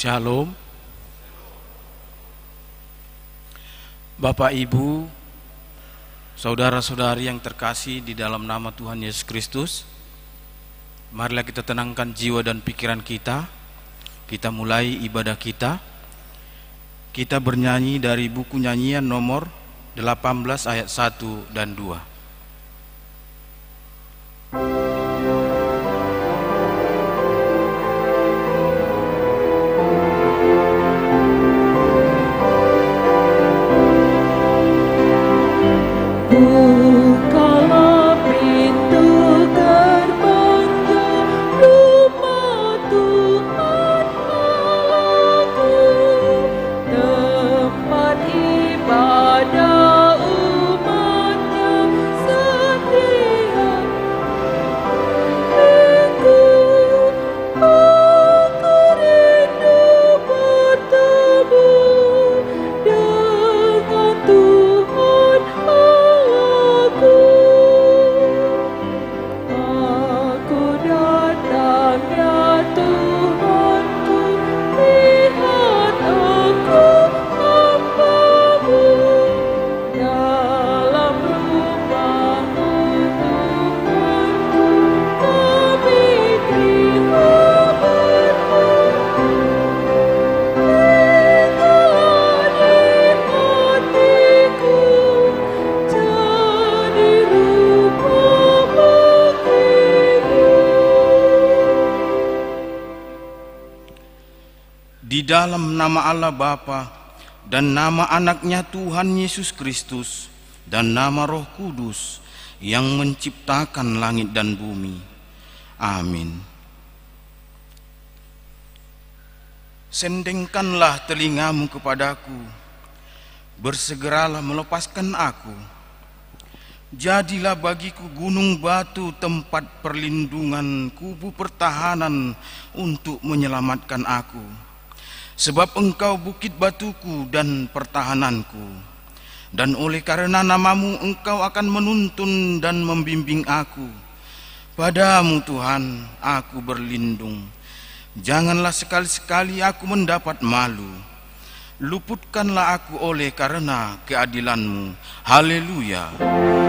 Shalom. Bapak, Ibu, saudara-saudari yang terkasih di dalam nama Tuhan Yesus Kristus, marilah kita tenangkan jiwa dan pikiran kita. Kita mulai ibadah kita. Kita bernyanyi dari buku nyanyian nomor 18 ayat 1 dan 2. Di dalam nama Allah Bapa dan nama anaknya Tuhan Yesus Kristus dan nama Roh Kudus yang menciptakan langit dan bumi. Amin. Sendengkanlah telingamu kepadaku, bersegeralah melepaskan aku. Jadilah bagiku gunung batu tempat perlindungan, kubu pertahanan untuk menyelamatkan aku. Sebab engkau bukit batuku dan pertahananku, dan oleh karena namamu engkau akan menuntun dan membimbing aku. Padamu Tuhan aku berlindung, janganlah sekali-sekali aku mendapat malu. Luputkanlah aku oleh karena keadilanmu. Haleluya. Haleluya.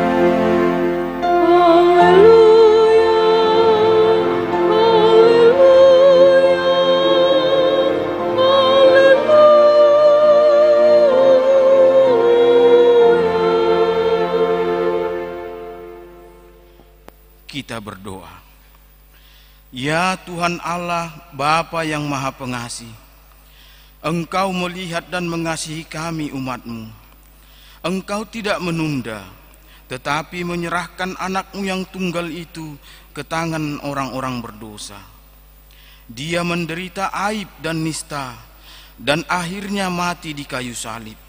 Kita berdoa. Ya Tuhan Allah, Bapa yang Maha Pengasih, Engkau melihat dan mengasihi kami umat-Mu. Engkau tidak menunda, tetapi menyerahkan anak-Mu yang tunggal itu ke tangan orang-orang berdosa. Dia menderita aib dan nista, dan akhirnya mati di kayu salib.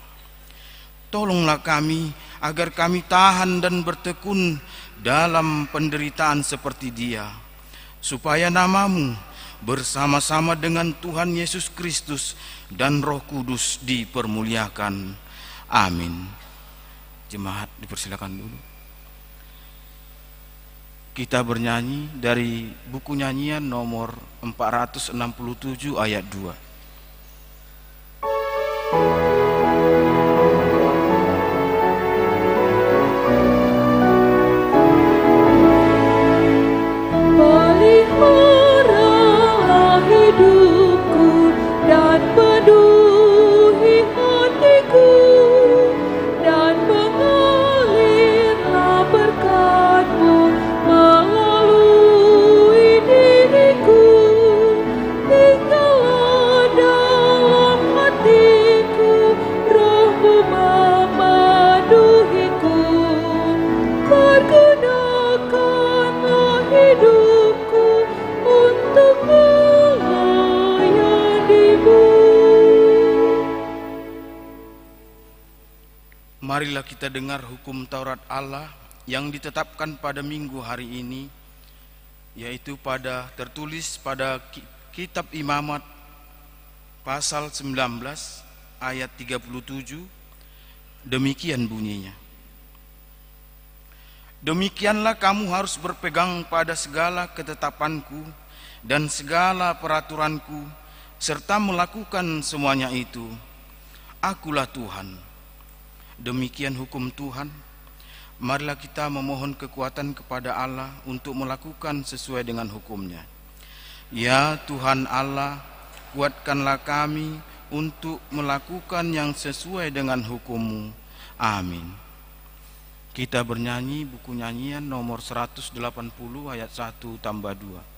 Tolonglah kami agar kami tahan dan bertekun dalam penderitaan seperti dia, supaya namamu bersama-sama dengan Tuhan Yesus Kristus dan Roh Kudus dipermuliakan. Amin. Jemaat dipersilakan dulu. Kita bernyanyi dari buku nyanyian nomor 467 ayat 2. Marilah kita dengar hukum Taurat Allah yang ditetapkan pada minggu hari ini, yaitu tertulis pada kitab Imamat pasal 19 ayat 37. Demikian bunyinya. Demikianlah kamu harus berpegang pada segala ketetapanku dan segala peraturanku, serta melakukan semuanya itu, akulah Tuhan. Demikian hukum Tuhan. Marilah kita memohon kekuatan kepada Allah untuk melakukan sesuai dengan hukum-Nya. Ya Tuhan Allah, kuatkanlah kami untuk melakukan yang sesuai dengan hukum-Mu. Amin. Kita bernyanyi buku nyanyian nomor 180 ayat 1 tambah 2.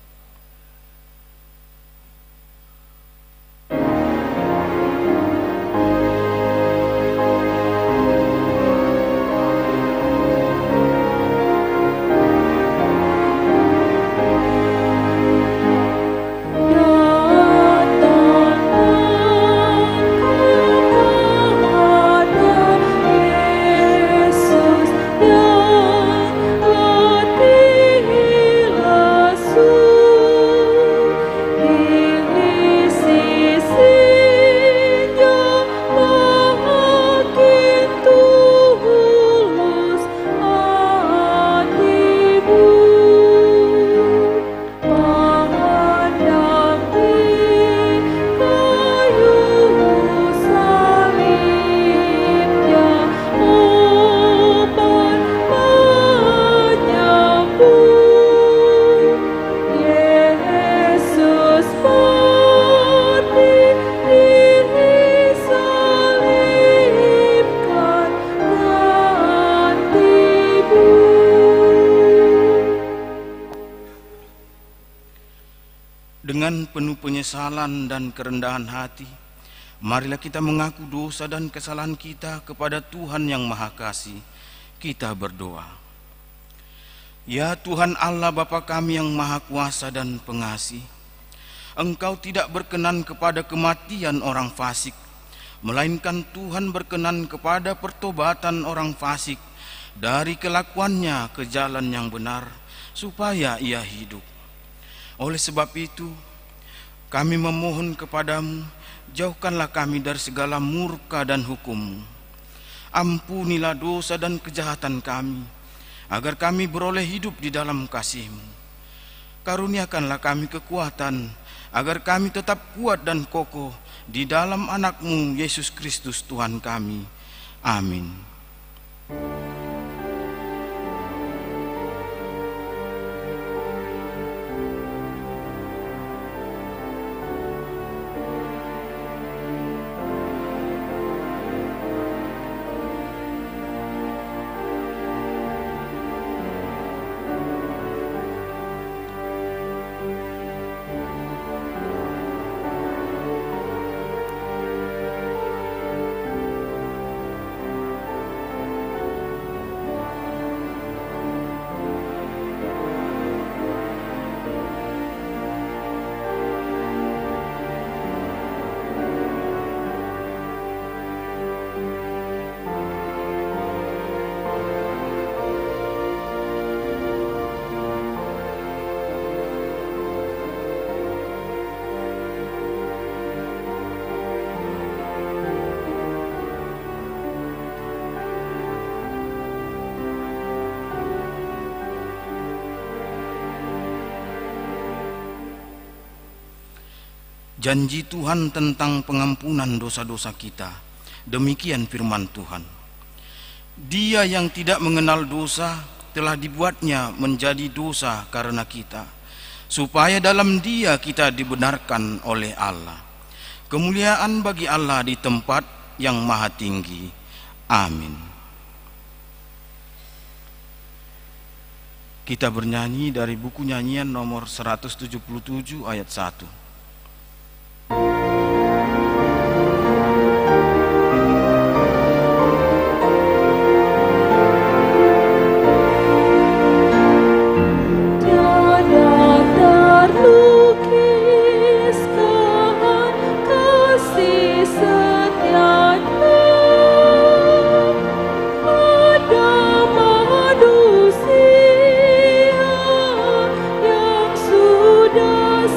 Dengan penuh penyesalan dan kerendahan hati, marilah kita mengaku dosa dan kesalahan kita kepada Tuhan yang Maha Kasih. Kita berdoa. Ya Tuhan Allah Bapa kami yang Maha Kuasa dan Pengasih, Engkau tidak berkenan kepada kematian orang fasik, melainkan Tuhan berkenan kepada pertobatan orang fasik dari kelakuannya ke jalan yang benar, supaya ia hidup. Oleh sebab itu, kami memohon kepadamu, jauhkanlah kami dari segala murka dan hukum-Mu. Ampunilah dosa dan kejahatan kami, agar kami beroleh hidup di dalam kasih-Mu. Karuniakanlah kami kekuatan, agar kami tetap kuat dan kokoh di dalam anak-Mu, Yesus Kristus Tuhan kami. Amin. Janji Tuhan tentang pengampunan dosa-dosa kita. Demikian firman Tuhan. Dia yang tidak mengenal dosa telah dibuatnya menjadi dosa karena kita, supaya dalam Dia kita dibenarkan oleh Allah. Kemuliaan bagi Allah di tempat yang maha tinggi. Amin. Kita bernyanyi dari buku nyanyian nomor 177 ayat 1. Sudah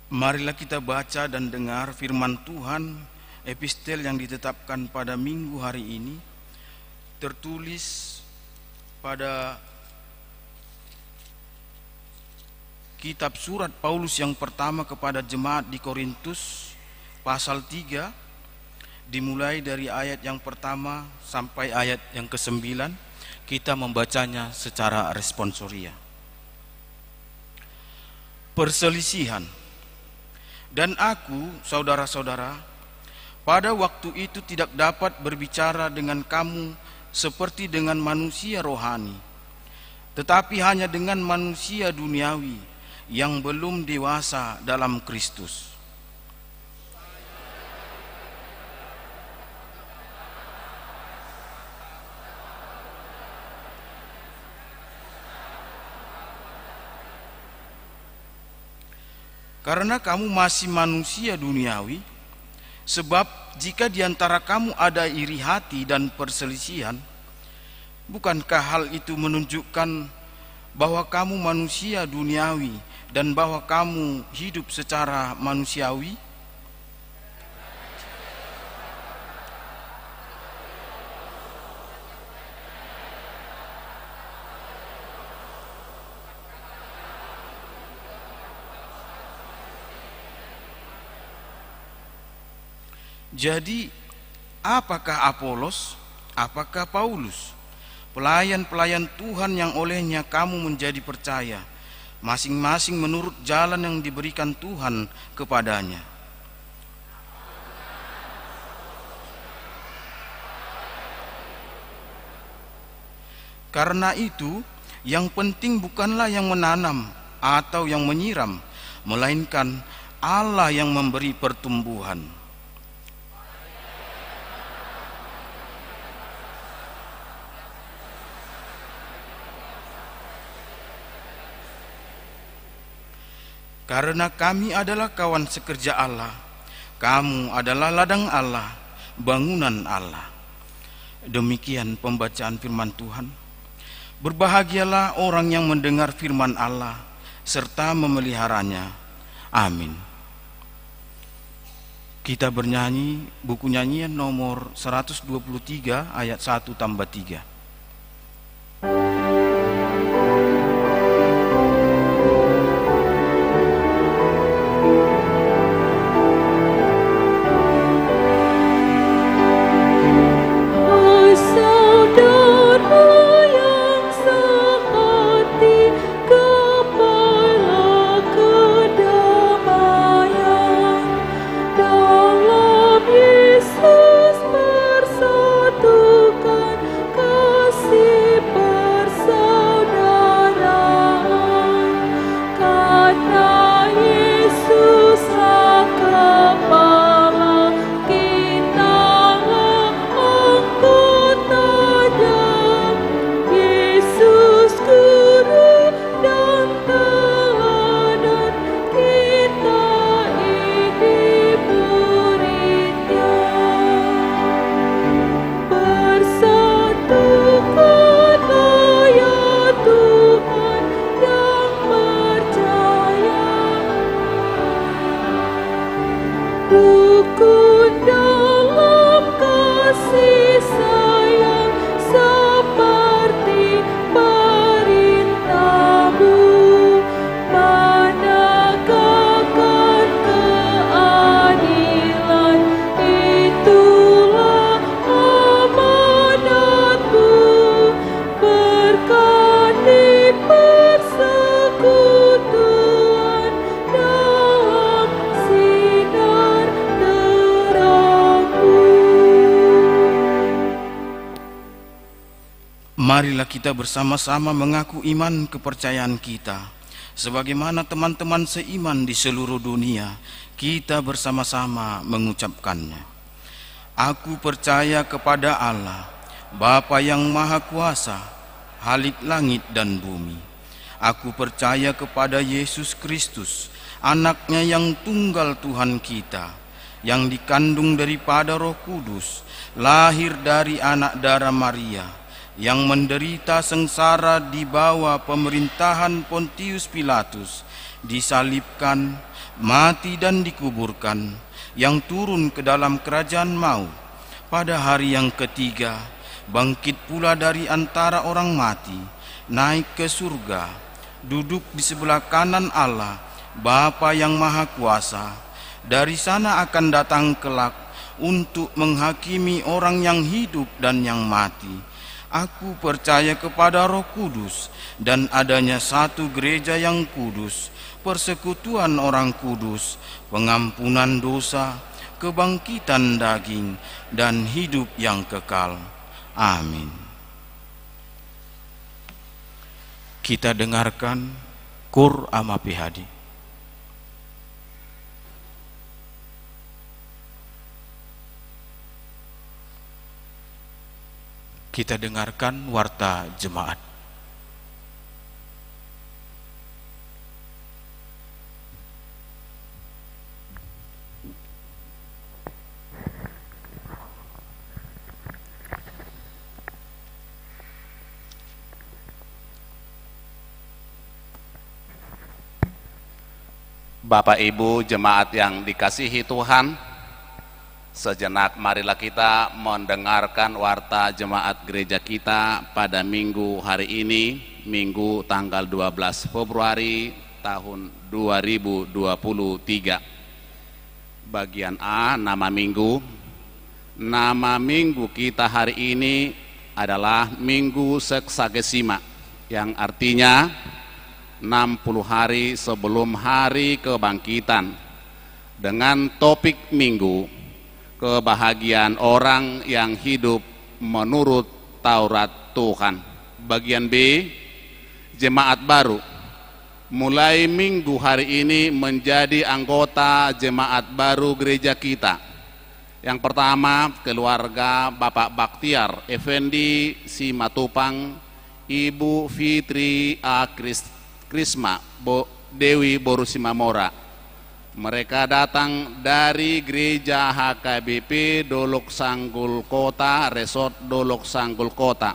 Marilah kita baca dan dengar firman Tuhan, epistel yang ditetapkan pada minggu hari ini, tertulis pada kitab surat Paulus yang pertama kepada jemaat di Korintus, pasal 3, dimulai dari ayat yang pertama sampai ayat yang ke-9. Kita membacanya secara responsoria. Perselisihan. Dan aku, saudara-saudara, pada waktu itu tidak dapat berbicara dengan kamu seperti dengan manusia rohani, tetapi hanya dengan manusia duniawi yang belum dewasa dalam Kristus. Karena kamu masih manusia duniawi, sebab jika di antara kamu ada iri hati dan perselisihan, bukankah hal itu menunjukkan bahwa kamu manusia duniawi dan bahwa kamu hidup secara manusiawi? Jadi, apakah Apolos, apakah Paulus, pelayan-pelayan Tuhan yang olehnya kamu menjadi percaya, masing-masing menurut jalan yang diberikan Tuhan kepadanya. Karena itu, yang penting bukanlah yang menanam atau yang menyiram, melainkan Allah yang memberi pertumbuhan. Karena kami adalah kawan sekerja Allah, kamu adalah ladang Allah, bangunan Allah. Demikian pembacaan firman Tuhan. Berbahagialah orang yang mendengar firman Allah serta memeliharanya. Amin. Kita bernyanyi buku nyanyian nomor 123 ayat 1 tambah 3. Marilah kita bersama-sama mengaku iman kepercayaan kita. Sebagaimana teman-teman seiman di seluruh dunia, kita bersama-sama mengucapkannya. Aku percaya kepada Allah, Bapa yang Maha Kuasa, Khalik langit dan bumi. Aku percaya kepada Yesus Kristus, Anaknya yang tunggal Tuhan kita, yang dikandung daripada Roh Kudus, lahir dari anak darah Maria, yang menderita sengsara di bawah pemerintahan Pontius Pilatus, disalibkan, mati dan dikuburkan, yang turun ke dalam kerajaan maut, pada hari yang ketiga bangkit pula dari antara orang mati, naik ke surga, duduk di sebelah kanan Allah, Bapa yang Maha Kuasa. Dari sana akan datang kelak untuk menghakimi orang yang hidup dan yang mati. Aku percaya kepada Roh Kudus dan adanya satu gereja yang kudus, persekutuan orang kudus, pengampunan dosa, kebangkitan daging, dan hidup yang kekal. Amin. Kita dengarkan Kur Ama Phd. Kita dengarkan warta jemaat. Bapak Ibu jemaat yang dikasihi Tuhan, sejenak marilah kita mendengarkan warta jemaat gereja kita pada minggu hari ini, Minggu tanggal 12 Februari tahun 2023. Bagian A, nama minggu. Nama minggu kita hari ini adalah Minggu Seksagesima, yang artinya 60 hari sebelum hari kebangkitan, dengan topik minggu kebahagiaan orang yang hidup menurut Taurat Tuhan. Bagian B, jemaat baru. Mulai minggu hari ini menjadi anggota jemaat baru gereja kita. Yang pertama, keluarga Bapak Baktiar Effendi Simatupang, Ibu Fitri A. Krisma Dewi Borusimamora. Mereka datang dari gereja HKBP Dolok Sanggul Kota, Resort Dolok Sanggul Kota.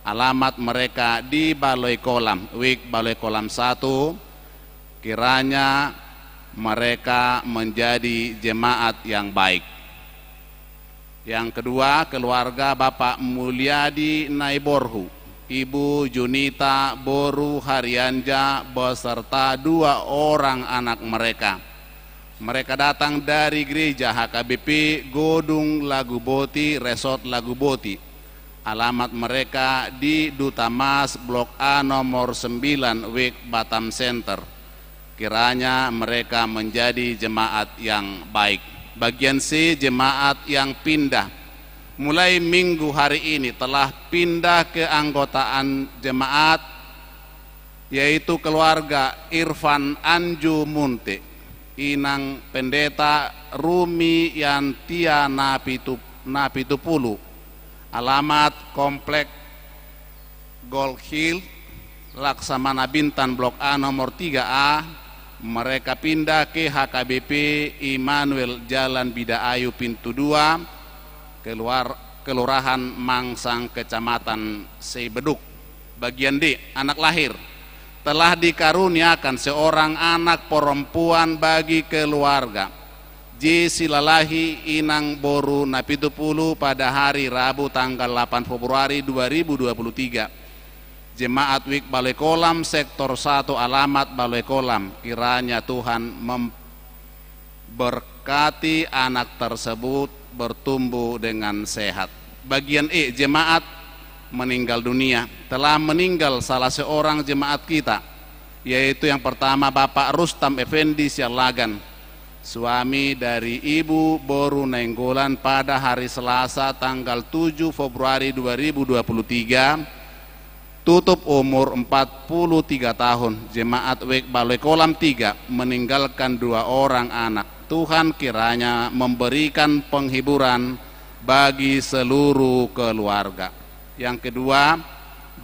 Alamat mereka di Balai Kolam, Wik Balai Kolam 1. Kiranya mereka menjadi jemaat yang baik. Yang kedua, keluarga Bapak Mulyadi Naiborhu, Ibu Junita Boru Haryanja beserta 2 orang anak mereka. Mereka datang dari gereja HKBP Godung Laguboti, Resort Laguboti. Alamat mereka di Duta Mas Blok A nomor 9 Wik Batam Center. Kiranya mereka menjadi jemaat yang baik. Bagian C, jemaat yang pindah. Mulai minggu hari ini telah pindah ke anggotaan jemaat, yaitu keluarga Irfan Anju Munte, Inang Pendeta Rumi Yantia Napitupulu. Alamat Komplek Gold Hill, Laksamana Bintan Blok A nomor 3A. Mereka pindah ke HKBP Immanuel Jalan Bidaayu Pintu 2, Kelurahan Mangsang, Kecamatan Seibeduk. Bagian D, anak lahir. Telah dikaruniakan seorang anak perempuan bagi keluarga J. Silalahi Inang Boru Napitupulu pada hari Rabu tanggal 8 Februari 2023. Jemaat Wik Balai Kolam Sektor 1, alamat Balai Kolam. Kiranya Tuhan memberkati anak tersebut bertumbuh dengan sehat. Bagian E, jemaat meninggal dunia. Telah meninggal salah seorang jemaat kita, yaitu yang pertama Bapak Rustam Effendi Sialagan, suami dari Ibu Boru Nenggolan pada hari Selasa tanggal 7 Februari 2023, tutup umur 43 tahun. Jemaat Wik Balai Kolam 3 meninggalkan 2 orang anak. Tuhan kiranya memberikan penghiburan bagi seluruh keluarga. Yang kedua,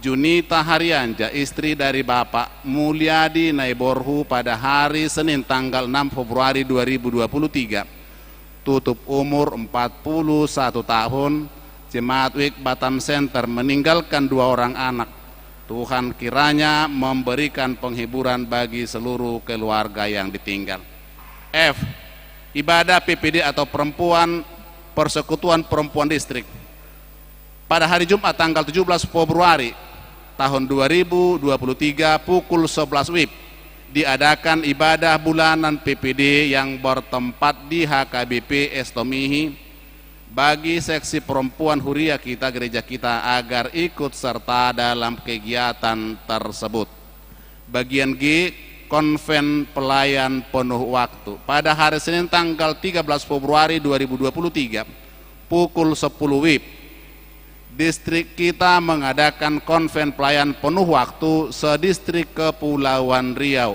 Junita Haryanja, istri dari Bapak Mulyadi Naiborhu pada hari Senin tanggal 6 Februari 2023. Tutup umur 41 tahun. Jemaat Wik Batam Center meninggalkan 2 orang anak. Tuhan kiranya memberikan penghiburan bagi seluruh keluarga yang ditinggal. F. Ibadah PPD atau Persekutuan Perempuan Distrik. Pada hari Jumat tanggal 17 Februari tahun 2023 pukul 11 WIB diadakan ibadah bulanan PPD yang bertempat di HKBP Estomihi bagi seksi perempuan Huria kita, gereja kita, agar ikut serta dalam kegiatan tersebut. Bagian G, konven pelayan penuh waktu. Pada hari Senin tanggal 13 Februari 2023 pukul 10 WIB, distrik kita mengadakan konven pelayan penuh waktu sedistrik Kepulauan Riau.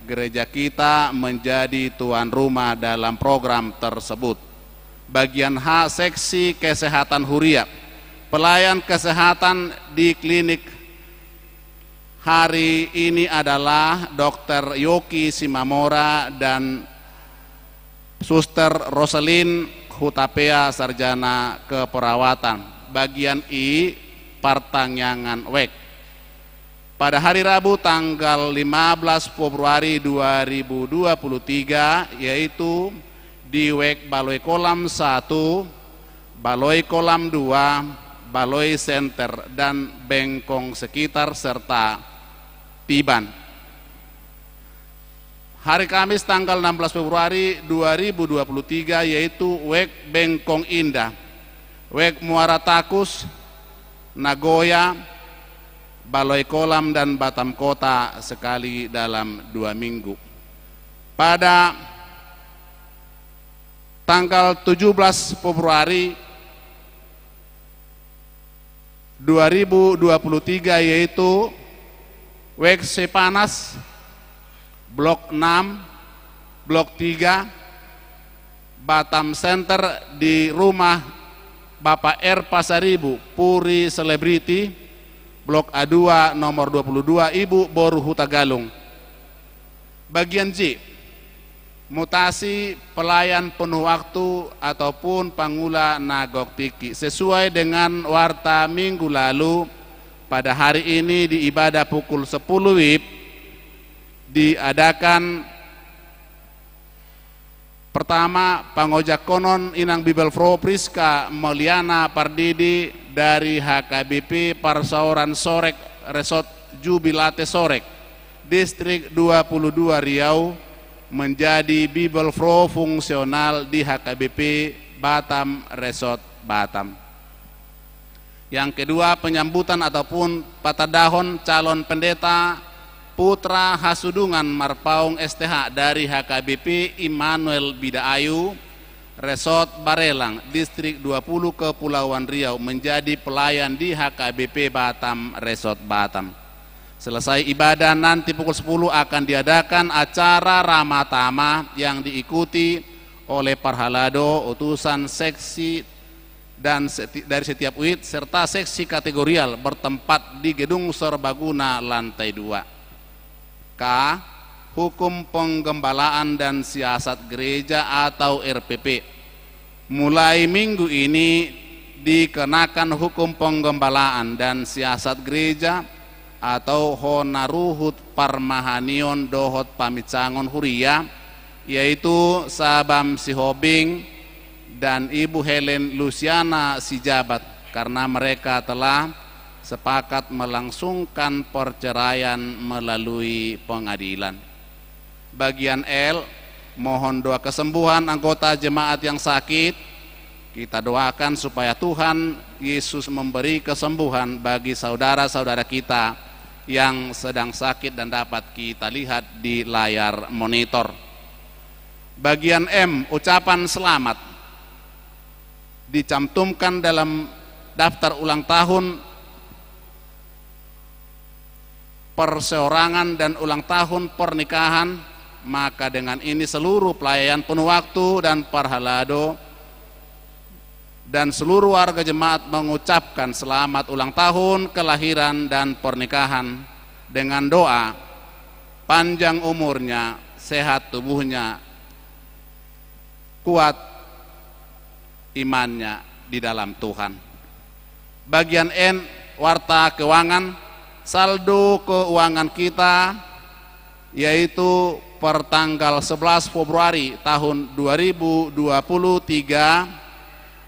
Gereja kita menjadi tuan rumah dalam program tersebut. Bagian H, seksi kesehatan Huria. Pelayan kesehatan di klinik hari ini adalah Dr. Yoki Simamora dan Suster Roselin Hutapea, sarjana keperawatan. Bagian I, Partangyangan Wek. Pada hari Rabu tanggal 15 Februari 2023 yaitu di Wek Baloi Kolam 1, Baloi Kolam 2, Baloi Center dan Bengkong sekitar serta Tiban. Hari Kamis tanggal 16 Februari 2023 yaitu Wek Bengkong Indah, Wek Muara Takus, Nagoya, Baloi Kolam dan Batam Kota sekali dalam 2 minggu. Pada tanggal 17 Februari 2023 yaitu Wek Sepanas Blok 6, Blok 3, Batam Center di rumah Bapak R. Pasaribu, Puri Selebriti, Blok A2 nomor 22, Ibu Boru Hutagalung. Bagian J, mutasi pelayan penuh waktu ataupun Pangula Nagok Tiki. Sesuai dengan warta minggu lalu, pada hari ini di ibadah pukul 10 WIB diadakan pertama Pangojak Konon Inang Bibel Fro Priska Meliana Pardidi dari HKBP Parsauran Sorek Resort Jubilate Sorek Distrik 22 Riau menjadi Bibel Fro fungsional di HKBP Batam Resort Batam. Yang kedua, penyambutan ataupun patadahon calon pendeta Putra Hasudungan Marpaung STH dari HKBP Immanuel Bidaayu Resort Barelang Distrik 20 Kepulauan Riau menjadi pelayan di HKBP Batam Resort Batam. Selesai ibadah nanti pukul 10 akan diadakan acara Ramatama yang diikuti oleh Parhalado, utusan seksi dan dari setiap UIT serta seksi kategorial bertempat di Gedung Serbaguna lantai 2. K. Hukum penggembalaan dan siasat gereja atau RPP. Mulai minggu ini dikenakan hukum penggembalaan dan siasat gereja atau Honaruhut Parmahanion Dohot Pamicangon Huria, yaitu Sabam Sihobing dan Ibu Helen Luciana Sijabat, karena mereka telah sepakat melangsungkan perceraian melalui pengadilan. Bagian L, mohon doa kesembuhan anggota jemaat yang sakit. Kita doakan supaya Tuhan Yesus memberi kesembuhan bagi saudara-saudara kita yang sedang sakit dan dapat kita lihat di layar monitor. Bagian M, ucapan selamat dicantumkan dalam daftar ulang tahun perseorangan dan ulang tahun pernikahan. Maka dengan ini seluruh pelayan penuh waktu dan Parhalado dan seluruh warga jemaat mengucapkan selamat ulang tahun kelahiran dan pernikahan dengan doa panjang umurnya, sehat tubuhnya, kuat imannya di dalam Tuhan. Bagian N, warta keuangan saldo keuangan kita yaitu per tanggal 11 Februari tahun 2023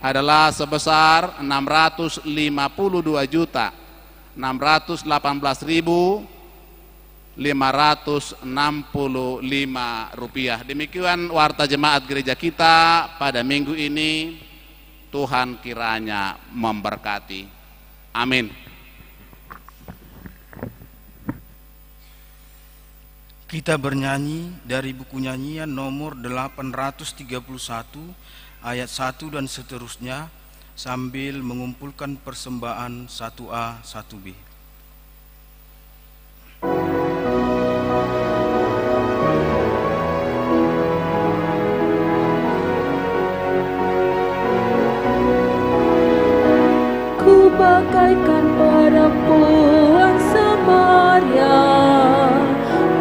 adalah sebesar 652.565 rupiah. Demikian warta jemaat gereja kita pada minggu ini. Tuhan kiranya memberkati. Amin. Kita bernyanyi dari buku nyanyian nomor 831 ayat 1 dan seterusnya sambil mengumpulkan persembahan 1A 1B. Ku bagaikan perempuan Samaria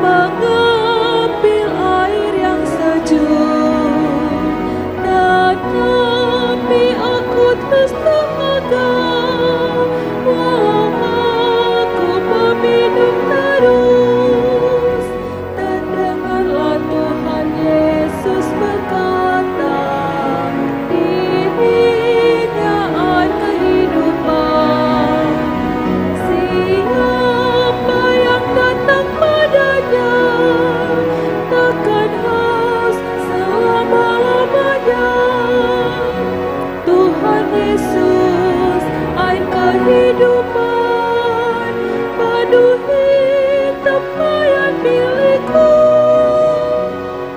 mengambil air yang sejuk, tetapi aku terus dahaga, aku meminum terus. Terdengarlah Tuhan Yesus berkata, dirinya air kehidupan. Siapa yang datang padanya takkan haus selama-lamanya. Tuhan Yesus, air kehidupan, penuhi tempayan milikku.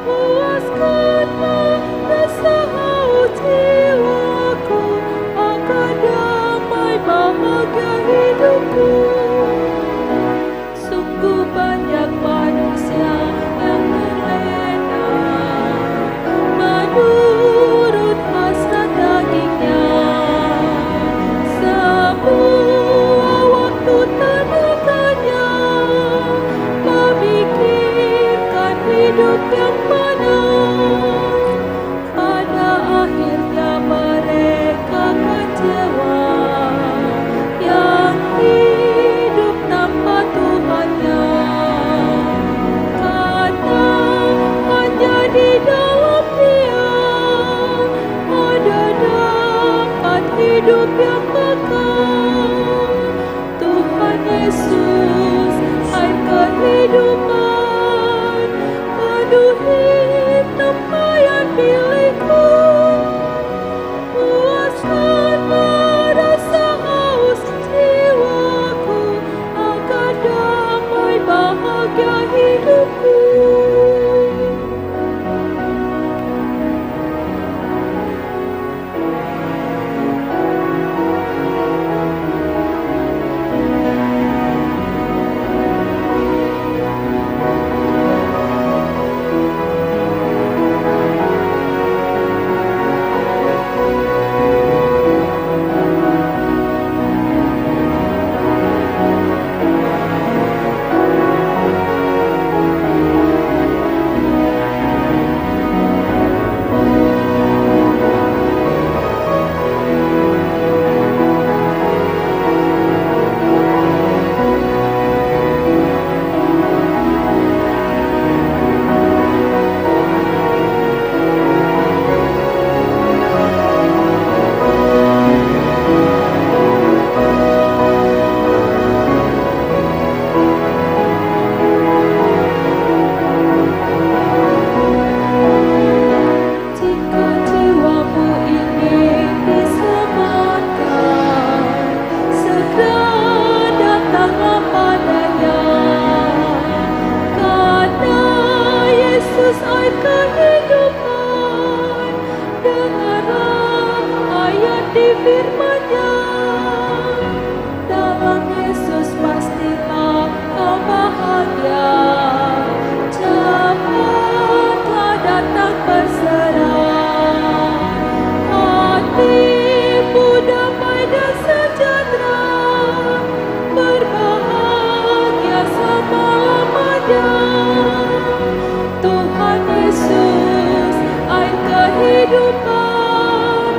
Puaskanlah rasa haus jiwaku, agar damai bahagia hidupku. Sungguh banyak manusia yang terlena menurut hasrat dagingnya. Semua waktu tenaganya memikirkan hidup yang benar. Pada akhirnya mereka kecewa yang hidup tanpa Tuhannya. Karena hanya di dalam Dia ada dapat hidup yang kekal. Tuhan Yesus, air kehidupan, penuhi tempayan milikku. Puaskanlah rasa haus jiwaku, agar damai bahagia hidupku. Jika jiwamu ingin diselamatkan, segera datanglah padanya. Karena Yesus air kehidupan, dengarlah ayat di firman-Nya. Dalam Yesus pastilah kau bahagia. Cepatlah datang berserah, hatimu damai dan sejahtera, berbahagia selama-lamanya. Tuhan Yesus, air kehidupan,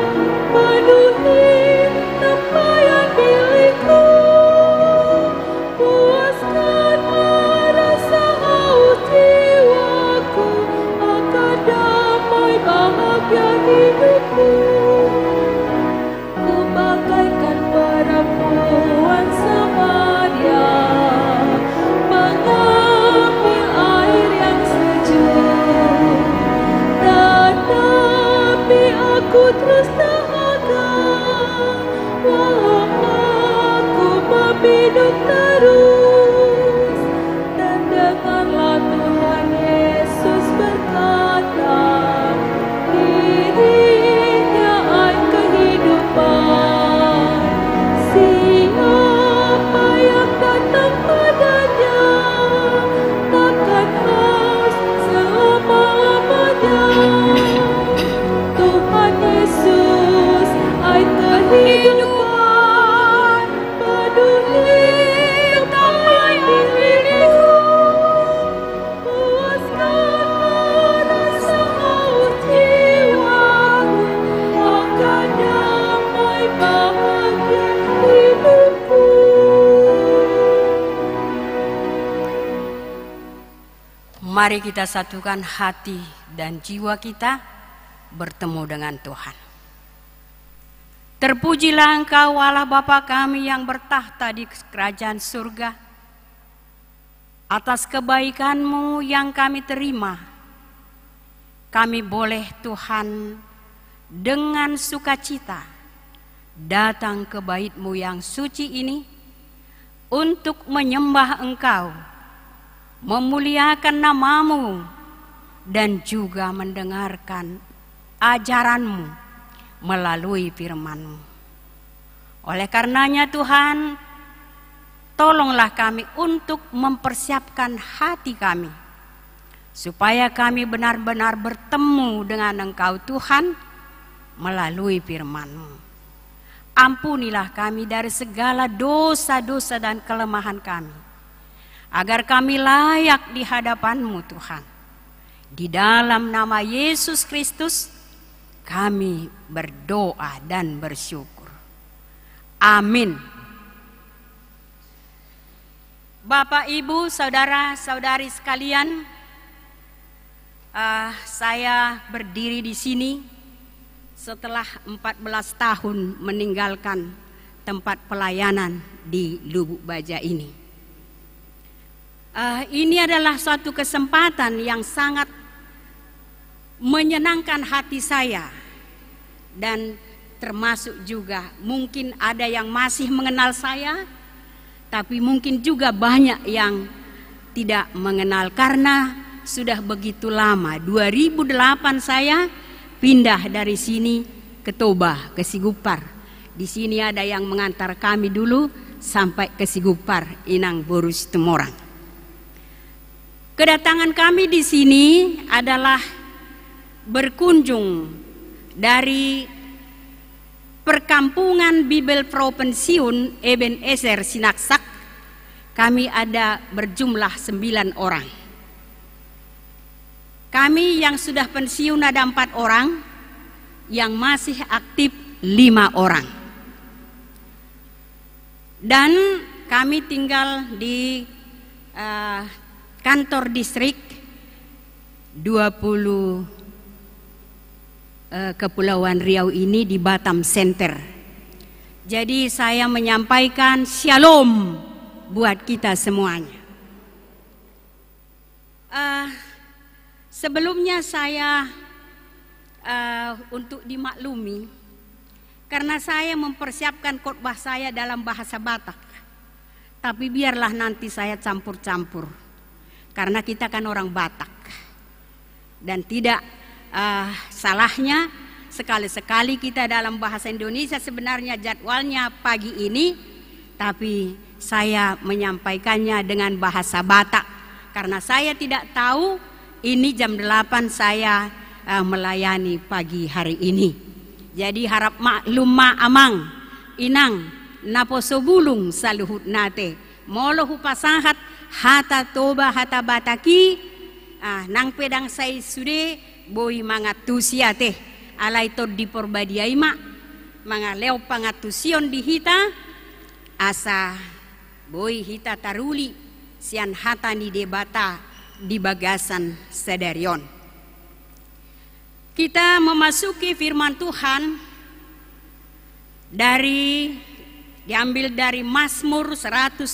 penuhi bahagia hidupku. Ku bagaikan perempuan Samaria, mengambil air yang sejuk. Tetapi aku terus dahaga, walau aku meminum terus. Dan dengarlah Tuhan Yesus berkata, dirinya air kehidupan. Siapa yang datang padanya takkan haus selama-lamanya. Tuhan Yesus, air kehidupan, pedulikan diriku. Puaskanlah rasa haus jiwaku, akan damai bahagia hidupku. Mari kita satukan hati dan jiwa kita bertemu dengan Tuhan. Terpujilah Engkau Allah Bapa kami yang bertahta di kerajaan surga. Atas kebaikan-Mu yang kami terima, kami boleh Tuhan dengan sukacita datang ke bait-Mu yang suci ini untuk menyembah Engkau, memuliakan nama-Mu, dan juga mendengarkan ajaran-Mu melalui firman-Mu. Oleh karenanya Tuhan, tolonglah kami untuk mempersiapkan hati kami, supaya kami benar-benar bertemu dengan Engkau Tuhan melalui firman-Mu. Ampunilah kami dari segala dosa-dosa dan kelemahan kami, agar kami layak di hadapan-Mu Tuhan. Di dalam nama Yesus Kristus kami berdoa dan bersyukur. Amin. Bapak, Ibu, saudara-saudari sekalian, saya berdiri di sini setelah 14 tahun meninggalkan tempat pelayanan di Lubuk Baja ini. Ini adalah suatu kesempatan yang sangat menyenangkan hati saya, dan termasuk juga mungkin ada yang masih mengenal saya, tapi mungkin juga banyak yang tidak mengenal karena sudah begitu lama. 2008 saya pindah dari sini ke Toba, ke Sigupar. Di sini ada yang mengantar kami dulu sampai ke Sigupar, Inang Borus Temorang. Kedatangan kami di sini adalah berkunjung dari perkampungan Bibel Propensiun Ebenezer Sinaksak. Kami ada berjumlah 9 orang. Kami yang sudah pensiun ada 4 orang, yang masih aktif 5 orang. Dan kami tinggal di kantor distrik 20 Kepulauan Riau ini di Batam Center. Jadi saya menyampaikan shalom buat kita semuanya. Sebelumnya saya untuk dimaklumi, karena saya mempersiapkan khotbah saya dalam bahasa Batak. Tapi biarlah nanti saya campur-campur, karena kita kan orang Batak. Dan tidak salahnya sekali-sekali kita dalam bahasa Indonesia. Sebenarnya jadwalnya pagi ini, tapi saya menyampaikannya dengan bahasa Batak karena saya tidak tahu ini jam 8 saya melayani pagi hari ini. Jadi harap maklum amang inang naposo bulung saluhut nate molohu pasahat hata toba hata bataki nang pedang sai sude boy mangatusiate alay to di porbadiay mga leo pangatusion di hita asa boy hita taruli sian hata ni debata di bagasan sedarion. Kita memasuki firman Tuhan diambil dari Mazmur 119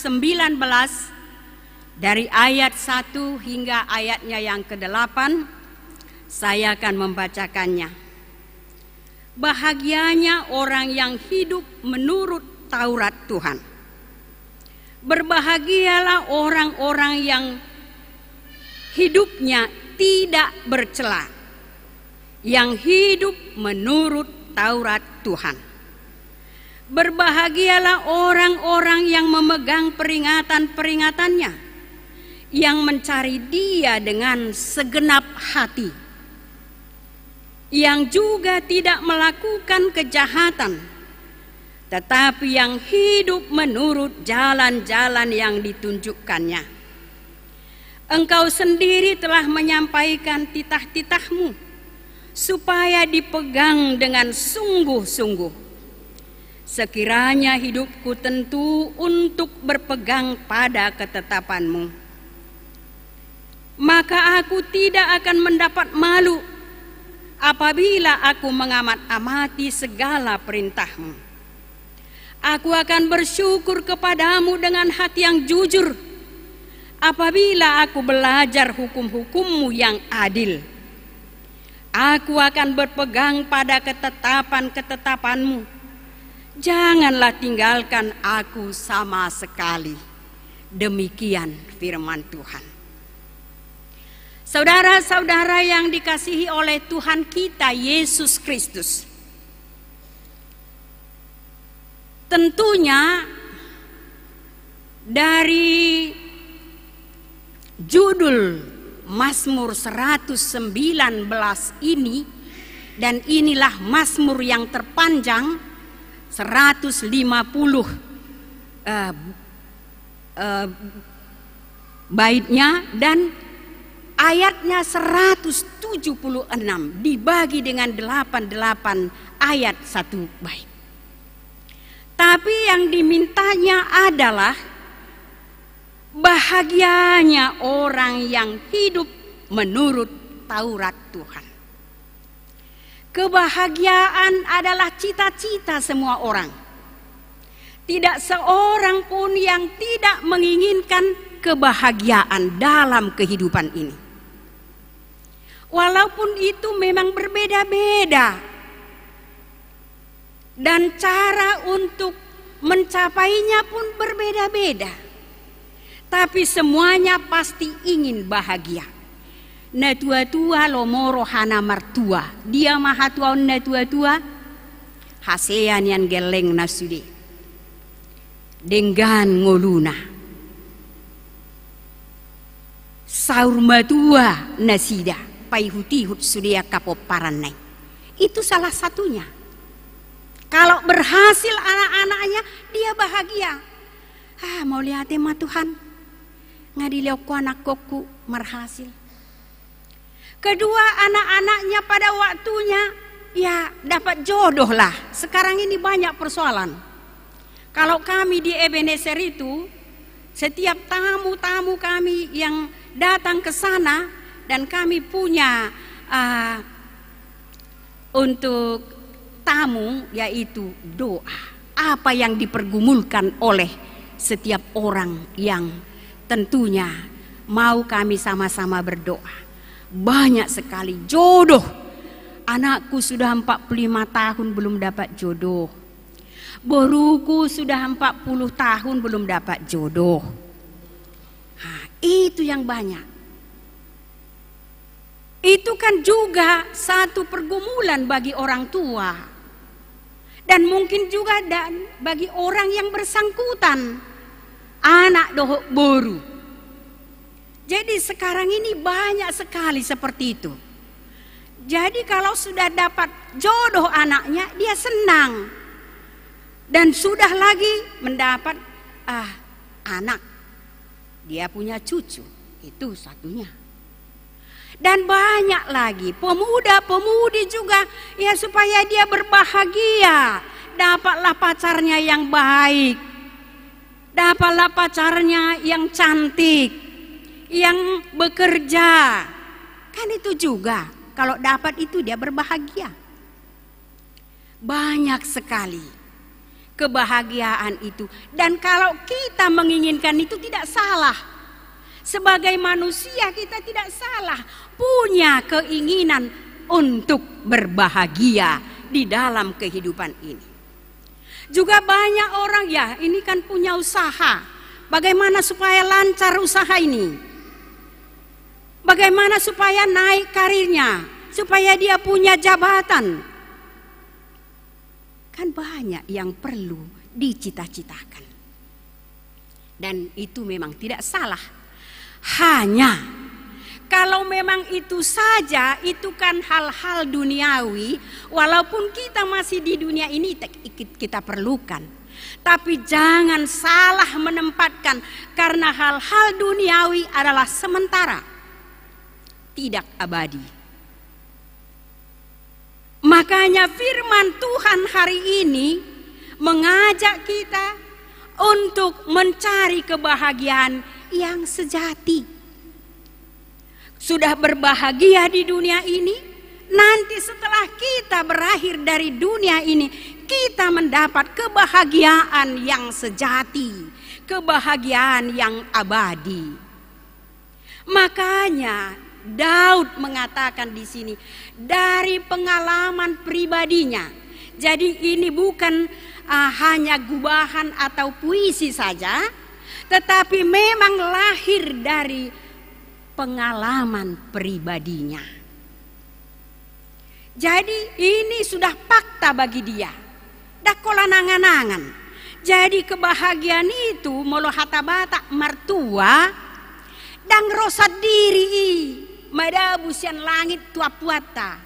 dari ayat 1 hingga ayatnya yang ke-8. Saya akan membacakannya. Bahagianya orang yang hidup menurut Taurat Tuhan. Berbahagialah orang-orang yang hidupnya tidak bercela, yang hidup menurut Taurat Tuhan. Berbahagialah orang-orang yang memegang peringatan-peringatannya, yang mencari Dia dengan segenap hati, yang juga tidak melakukan kejahatan, tetapi yang hidup menurut jalan-jalan yang ditunjukkannya. Engkau sendiri telah menyampaikan titah-titahmu supaya dipegang dengan sungguh-sungguh. Sekiranya hidupku tentu untuk berpegang pada ketetapanmu, maka aku tidak akan mendapat malu apabila aku mengamat-amati segala perintahmu. Aku akan bersyukur kepadamu dengan hati yang jujur apabila aku belajar hukum-hukummu yang adil. Aku akan berpegang pada ketetapan-ketetapanmu. Janganlah tinggalkan aku sama sekali. Demikian firman Tuhan. Saudara-saudara yang dikasihi oleh Tuhan kita Yesus Kristus, tentunya dari judul Mazmur 119 ini, dan inilah Mazmur yang terpanjang 150 baitnya, dan ayatnya 176 dibagi dengan 88 ayat satu bait. Tapi yang dimintanya adalah bahagianya orang yang hidup menurut Taurat Tuhan. Kebahagiaan adalah cita-cita semua orang. Tidak seorang pun yang tidak menginginkan kebahagiaan dalam kehidupan ini. Walaupun itu memang berbeda-beda, dan cara untuk mencapainya pun berbeda-beda. Tapi semuanya pasti ingin bahagia. Na tua-tua lomoro hana martua. Dia maha tua na tua-tua. Hasean yang geleng nasudi. Dengan ngoluna. Saur matua nasida. Paihutihut sudia kapoparanai. Itu salah satunya. Kalau berhasil anak-anaknya, dia bahagia. Mau lihat mah Tuhan. Ngadilioku anak koku berhasil. Kedua, anak-anaknya pada waktunya ya dapat jodoh lah. Sekarang ini banyak persoalan. Kalau kami di Ebenezer itu, setiap tamu-tamu kami yang datang ke sana, dan kami punya untuk tamu yaitu doa. Apa yang dipergumulkan oleh setiap orang yang tentunya mau kami sama-sama berdoa. Banyak sekali jodoh. Anakku sudah 45 tahun belum dapat jodoh. Boruku sudah 40 tahun belum dapat jodoh. Itu yang banyak. Itu kan juga satu pergumulan bagi orang tua. Dan mungkin juga bagi orang yang bersangkutan. Anak dohok boru. Jadi sekarang ini banyak sekali seperti itu. Jadi kalau sudah dapat jodoh anaknya, dia senang. Dan sudah lagi mendapat anak. Dia punya cucu. Itu satunya. Dan banyak lagi pemuda-pemudi juga, ya supaya dia berbahagia. Dapatlah pacarnya yang baik. Dapatlah pacarnya yang cantik, yang bekerja. Kan itu juga Kalau dapat itu dia berbahagia. Banyak sekali kebahagiaan itu. Dan kalau kita menginginkan itu tidak salah. Sebagai manusia kita tidak salah punya keinginan untuk berbahagia di dalam kehidupan ini. Juga banyak orang ya ini kan punya usaha. Bagaimana supaya lancar usaha ini? Bagaimana supaya naik karirnya? Supaya dia punya jabatan? Kan banyak yang perlu dicita-citakan. Dan itu memang tidak salah. Hanya kalau memang itu saja, itu kan hal-hal duniawi, walaupun kita masih di dunia ini kita perlukan. Tapi jangan salah menempatkan, karena hal-hal duniawi adalah sementara, tidak abadi. Makanya firman Tuhan hari ini mengajak kita untuk mencari kebahagiaan yang sejati. Sudah berbahagia di dunia ini, nanti setelah kita berakhir dari dunia ini, kita mendapat kebahagiaan yang sejati, kebahagiaan yang abadi. Makanya Daud mengatakan di sini dari pengalaman pribadinya. Jadi ini bukan hanya gubahan atau puisi saja, tetapi memang lahir dari pengalaman pribadinya. Jadi ini sudah fakta bagi dia. Dah kolanangan-angan. Jadi kebahagiaan itu molo hatabata mertua dan rosat diri madabusian langit tua puata.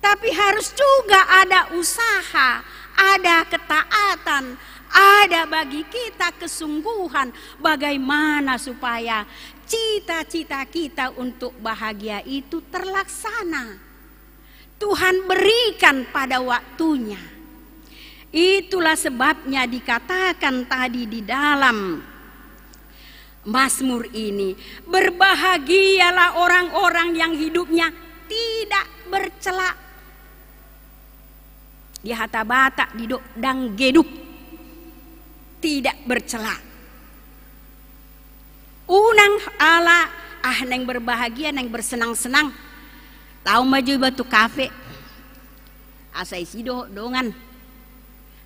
Tapi harus juga ada usaha, ada ketaatan, ada bagi kita kesungguhan bagaimana supaya cita-cita kita untuk bahagia itu terlaksana. Tuhan berikan pada waktunya. Itulah sebabnya dikatakan tadi di dalam Mazmur ini, berbahagialah orang-orang yang hidupnya tidak bercela. Di hatabata di dang geduk, tidak bercela. Unang ala neng berbahagia, neng bersenang-senang. Tahu maju batu kafe. Asai si dongan.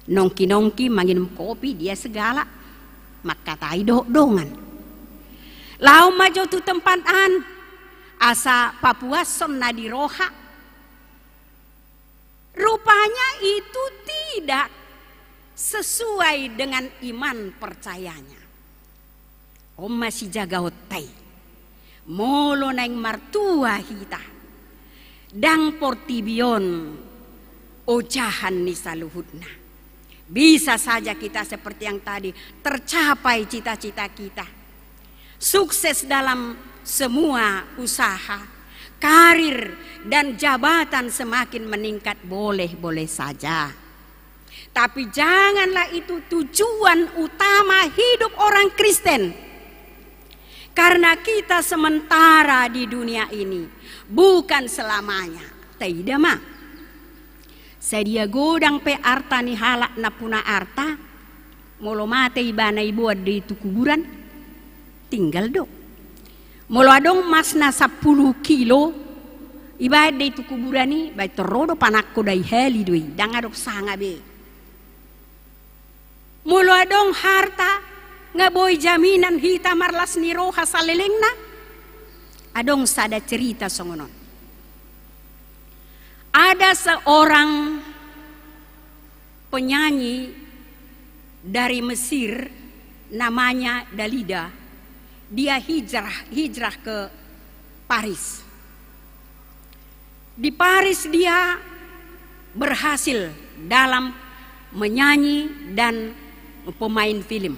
Nongki-nongki manginum kopi dia segala. Maka tai dongan. Lau maju tu tempatan. Asa Papua sonna di roha. Rupanya itu tidak sesuai dengan iman percayanya. Om masih jaga hotai. Molo naing martua hita. Dang portibion ojahan ni saluhutna. Bisa saja kita seperti yang tadi tercapai cita-cita kita. Sukses dalam semua usaha, karir dan jabatan semakin meningkat boleh-boleh saja. Tapi janganlah itu tujuan utama hidup orang Kristen. Karena kita sementara di dunia ini, bukan selamanya. Tidak mah. Sedia godang pe arta ni halak na puna arta, molo mate ibana ibu di itu kuburan, tinggal do. Molo adong mas na 10 kilo, iba di itu kuburan ni, baik terodo panakko dai heli doi, dang adok sanga be. Molo adong harta, nga boy jaminan hita marlas ni roha salelengna, adong sada cerita songonon. Ada seorang penyanyi dari Mesir namanya Dalida. Dia hijrah ke Paris. Di Paris dia berhasil dalam menyanyi dan pemain film.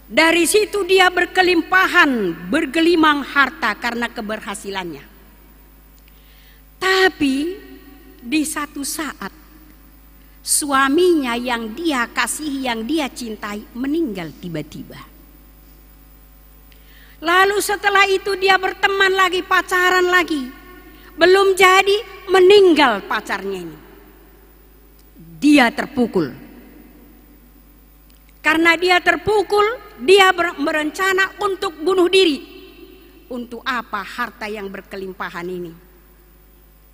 Dari situ dia berkelimpahan, bergelimang harta karena keberhasilannya. Tapi di satu saat suaminya yang dia kasihi, yang dia cintai meninggal tiba-tiba. Lalu setelah itu dia berteman lagi, pacaran lagi. Belum jadi, meninggal pacarnya ini. Dia terpukul. Karena dia terpukul, dia berencana untuk bunuh diri. Untuk apa harta yang berkelimpahan ini?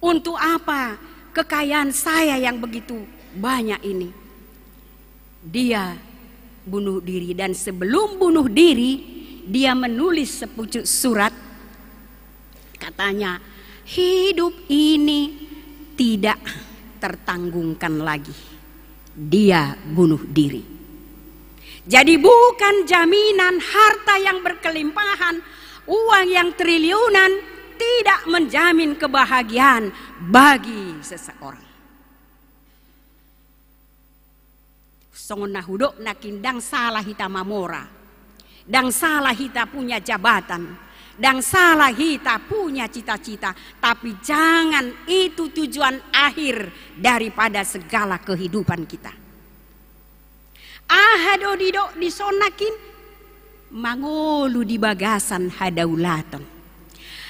Untuk apa kekayaan saya yang begitu banyak ini? Dia bunuh diri, dan sebelum bunuh diri dia menulis sepucuk surat. Katanya, hidup ini tidak tertanggungkan lagi. Dia bunuh diri. Jadi bukan jaminan harta yang berkelimpahan, uang yang triliunan tidak menjamin kebahagiaan bagi seseorang. Songon nahudok nakindang salah hita mamora, dang salah hita punya jabatan, dang salah hita punya cita-cita, tapi jangan itu tujuan akhir daripada segala kehidupan kita. Ahado didok disonakin mangolu di bagasan hadaulaton.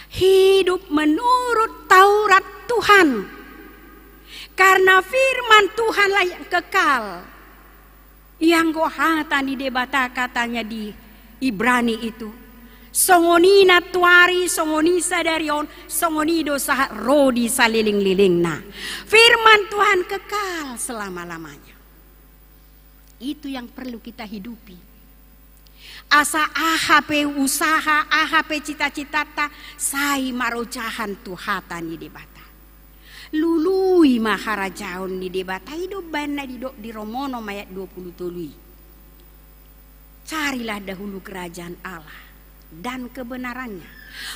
Hidup menurut Taurat Tuhan, karena firman Tuhanlah yang kekal. Yang gohatan di debata katanya di Ibrani itu, songonina tuari songoni sadarion songonido sah rodi saliling-lilingna. Firman Tuhan kekal selama-lamanya. Itu yang perlu kita hidupi. Asa AHP usaha, AHP cita-cita sai marojahan Tuhatan di debata. Lului maharajaon di debata hidup bana di Romono mayat 20 tului. Carilah dahulu kerajaan Allah dan kebenarannya,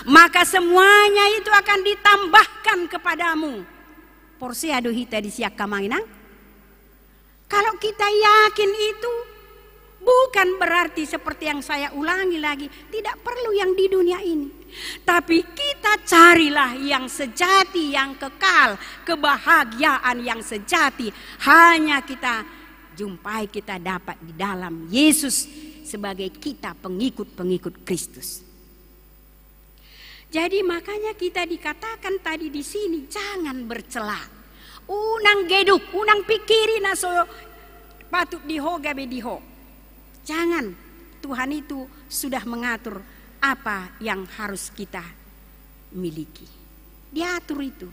maka semuanya itu akan ditambahkan kepadamu. Porsi ado hita di siak kamanginang. Kalau kita yakin itu, bukan berarti seperti yang saya ulangi lagi, tidak perlu yang di dunia ini. Tapi kita carilah yang sejati, yang kekal, kebahagiaan yang sejati. Hanya kita jumpai, kita dapat di dalam Yesus sebagai kita pengikut-pengikut Kristus. Jadi makanya kita dikatakan tadi di sini, jangan bercela. Unang geduk, unang pikirin aso patut diho gabe diho. Jangan, Tuhan itu sudah mengatur apa yang harus kita miliki. Diatur itu.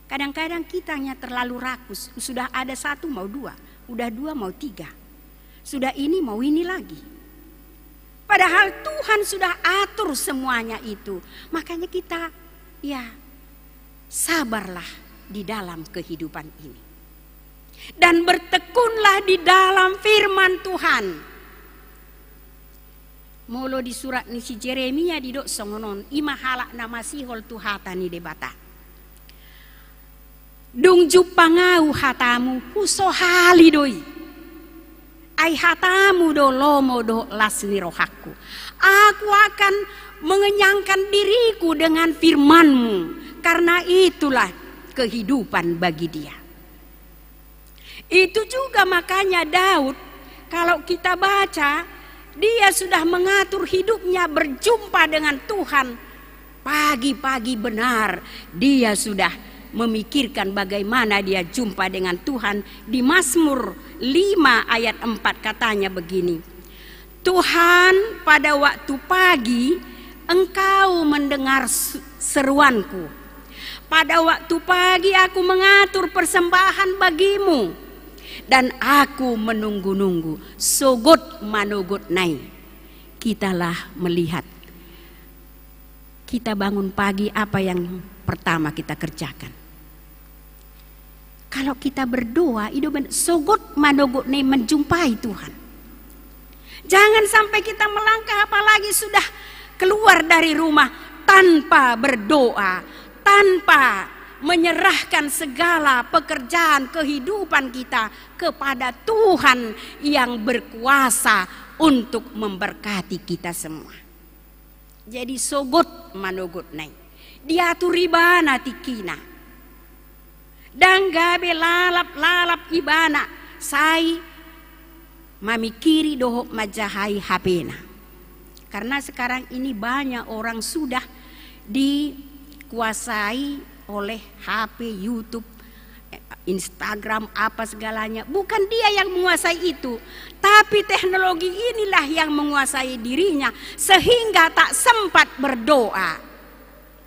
Kadang-kadang kitanya terlalu rakus. Sudah ada satu mau dua, udah dua mau tiga, sudah ini mau ini lagi. Padahal Tuhan sudah atur semuanya itu. Makanya kita ya sabarlah di dalam kehidupan ini. Dan bertekunlah di dalam firman Tuhan. Molo di surat ni si Jeremia di dok songonon ima halak nama sihol Tuhatan ni debata. Dung jupangau hatamu huso hali doi. Ai hatamu do lomo do lasni rohaku. Aku akan mengenyangkan diriku dengan firmanmu, karena itulah kehidupan bagi dia. Itu juga makanya Daud, kalau kita baca, dia sudah mengatur hidupnya berjumpa dengan Tuhan. Pagi-pagi benar dia sudah memikirkan bagaimana dia jumpa dengan Tuhan. Di Mazmur 5 ayat 4 katanya begini. Tuhan, pada waktu pagi Engkau mendengar seruanku. Pada waktu pagi aku mengatur persembahan bagimu. Dan aku menunggu-nunggu. Sogot manogot nai. Kitalah melihat. Kita bangun pagi, apa yang pertama kita kerjakan? Kalau kita berdoa, sogot manogot nai, menjumpai Tuhan. Jangan sampai kita melangkah, apalagi sudah keluar dari rumah tanpa berdoa, tanpa menyerahkan segala pekerjaan kehidupan kita kepada Tuhan yang berkuasa untuk memberkati kita semua. Jadi sogot manogot nai, diatur ibana tikina, dan gabe lalap ibana, sai mamikiri dohok majahai hapena. Karena sekarang ini banyak orang sudah dikuasai oleh HP, YouTube, Instagram, apa segalanya. Bukan dia yang menguasai itu, tapi teknologi inilah yang menguasai dirinya, sehingga tak sempat berdoa,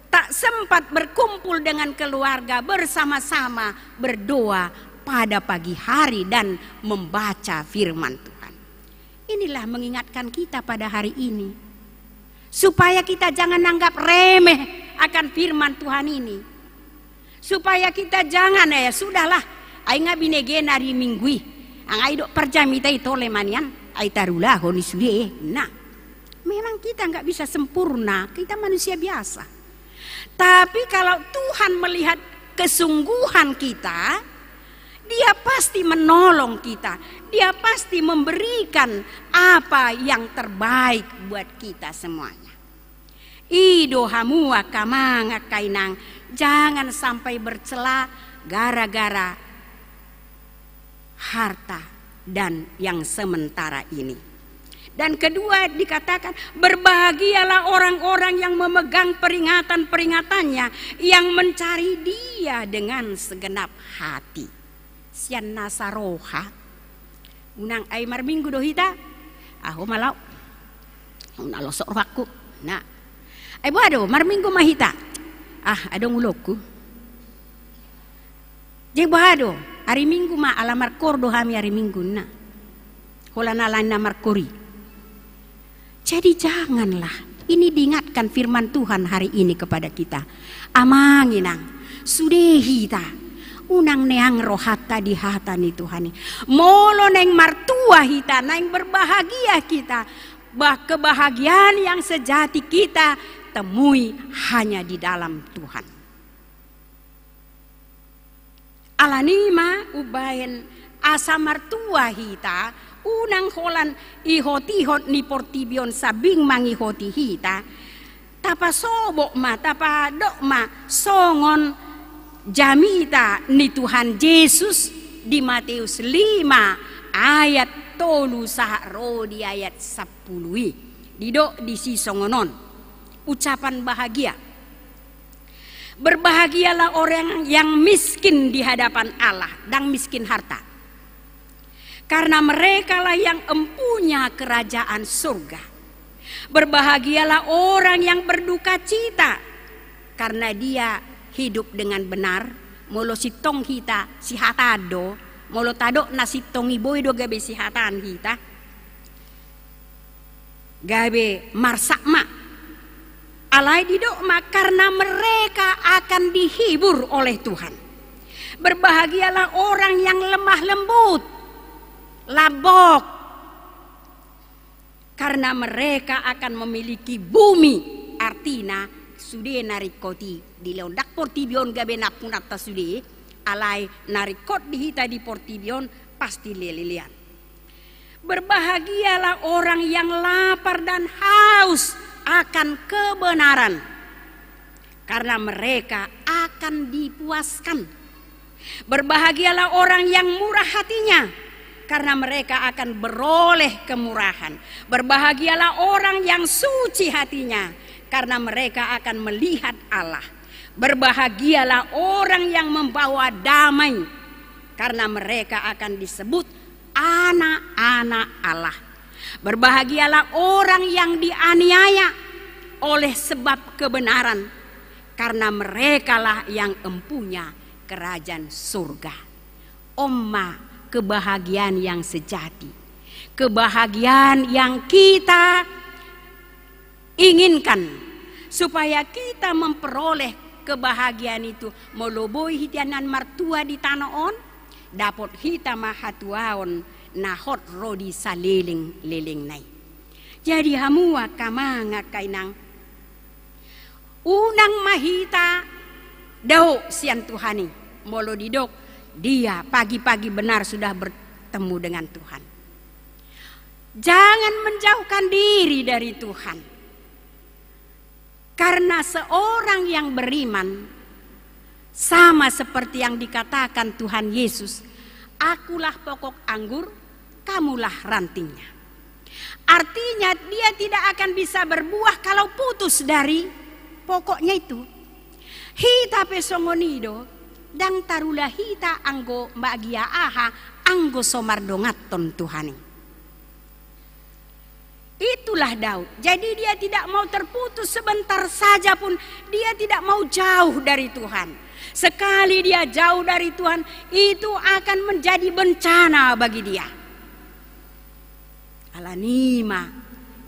tak sempat berkumpul dengan keluarga bersama-sama berdoa pada pagi hari dan membaca firman Tuhan. Inilah mengingatkan kita pada hari ini, supaya kita jangan anggap remeh akan firman Tuhan ini. Supaya kita jangan sudahlah, ai ngabinege nari minggui, ang ai dok perjamita itu lemanian, ai tarulah honi sude. Nah, memang kita nggak bisa sempurna, kita manusia biasa. Tapi kalau Tuhan melihat kesungguhan kita, Dia pasti menolong kita. Dia pasti memberikan apa yang terbaik buat kita semuanya. Ido hamua kamanga kainang. Jangan sampai bercela gara-gara harta dan yang sementara ini. Dan kedua dikatakan, berbahagialah orang-orang yang memegang peringatan-peringatannya, yang mencari Dia dengan segenap hati. Sian nasaroha unang ay marminggu dohita aho malaw unalosok rohaku na ay buado marminggu mahita adong ulokku je buado hari minggu ma alamar kordo hami hari minggu na hola nalan na markori. Jadi janganlah, ini diingatkan firman Tuhan hari ini kepada kita. Amanginang sudehita unang neang rohata di hatani Tuhani. Molo neng martua hita, neng berbahagia kita. Kebahagiaan yang sejati kita temui hanya di dalam Tuhan. Alanima ubayen asa martua hita, unang holan ihot-ihot ni portibion sabing mangihoti hita. Tapa sobok ma, tapa dok ma, songon jamita ni Tuhan Yesus di Matius 5 ayat 3 saha di ayat 10 didok di sisongonon ucapan bahagia. Berbahagialah orang yang miskin di hadapan Allah dan miskin harta, karena merekalah yang empunya kerajaan surga. Berbahagialah orang yang berduka cita, karena dia hidup dengan benar. Molo sitong hita si hatado, molo tado na sitong iboy do gabe si hatan hita, gabe marsakma alay didok ma, karena mereka akan dihibur oleh Tuhan. Berbahagialah orang yang lemah lembut, labok, karena mereka akan memiliki bumi. Artinya sude narikoti di leondak portibion gabe napunata sude alay narikot dihita di portibion pasti lelilian. Berbahagialah orang yang lapar dan haus akan kebenaran, karena mereka akan dipuaskan. Berbahagialah orang yang murah hatinya, karena mereka akan beroleh kemurahan. Berbahagialah orang yang suci hatinya, karena mereka akan melihat Allah. Berbahagialah orang yang membawa damai, karena mereka akan disebut anak-anak Allah. Berbahagialah orang yang dianiaya oleh sebab kebenaran, karena merekalah yang empunya kerajaan surga. Omma, kebahagiaan yang sejati, kebahagiaan yang kita inginkan, supaya kita memperoleh kebahagiaan itu. Moloboy hitianan martua di tanaon, dapat hita mahatuaon nahot rodi saliling-liling nai. Jadi hamua kamanga kainang unang mahita daw sian Tuhani molo didok dia pagi-pagi benar sudah bertemu dengan Tuhan. Jangan menjauhkan diri dari Tuhan, karena seorang yang beriman sama seperti yang dikatakan Tuhan Yesus, akulah pokok anggur, kamulah rantingnya. Artinya dia tidak akan bisa berbuah kalau putus dari pokoknya itu. Hita pesongonido dang tarula hita anggo bagia aha anggo somardongaton Tuhani. Itulah Daud. Jadi dia tidak mau terputus sebentar saja pun, dia tidak mau jauh dari Tuhan. Sekali dia jauh dari Tuhan, itu akan menjadi bencana bagi dia. Alanima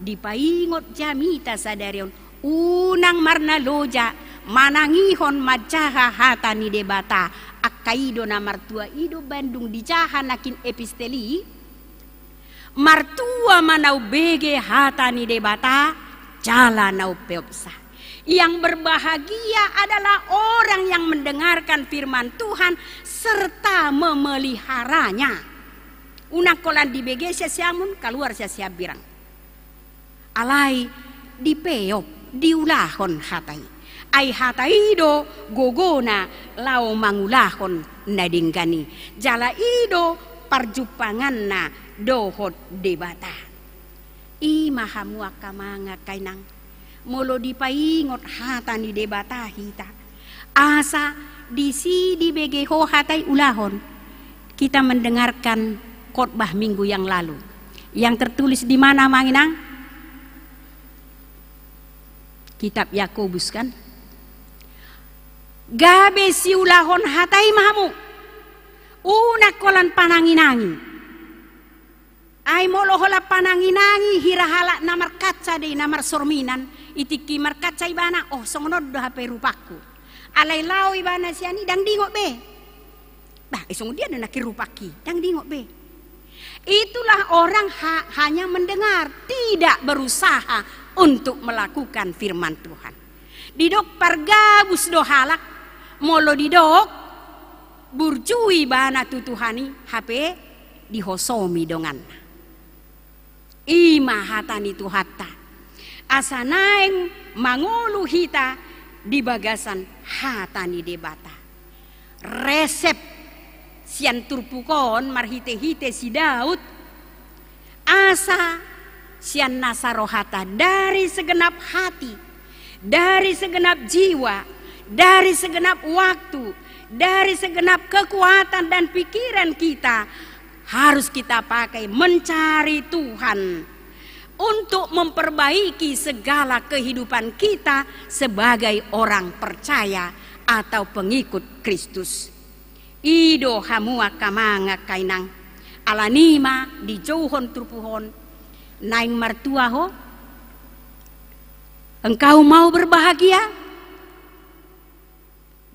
dipaingot jamita sadarion unang marna loja manangihon majaha hatani debata akaido na martua ido Bandung dijaha nakin episteli martua manau bege hatani debata jala nau peopsa. Yang berbahagia adalah orang yang mendengarkan firman Tuhan serta memeliharanya. Unakolan di bege siamun keluar sia birang. Alai dipeop diulahon hatai. Ai hatai do gogona lau mangulahon nadinggani. Jala ido parjupanganna dohot debata. I mahamua kamanga kainang. Molo dipaingot hatani debata hita. Asa disi di bege ho hatai ulahon. Kita mendengarkan khotbah minggu yang lalu yang tertulis di mana Manginang? Kitab Yakobus kan? Gabe siulahon hatai mahamu una kolan pananginangi ay molohola pananginangi hirahala namar kaca de namar sorminan itiki markaca ibana oh songonod do hape rupaku alay lao ibana siani dang dingok be bah isong dia na kirupaki dang dingok be. Itulah orang hanya mendengar, tidak berusaha untuk melakukan firman Tuhan. Didok pargabus do halak, molo didok burjui bana tutuhani HP dihosomi dongan. Ima hatani tu hatta. Asanaeng mangulu hita di bagasan hatani debata. Resep sian turpukon marhite-hite si Daud asa sian nasarohata dari segenap hati, dari segenap jiwa, dari segenap waktu, dari segenap kekuatan dan pikiran kita harus kita pakai mencari Tuhan untuk memperbaiki segala kehidupan kita sebagai orang percaya atau pengikut Kristus. Ido hamua kamanga kainang alanima di jauhon turpuhon naing martua ho. Engkau mau berbahagia?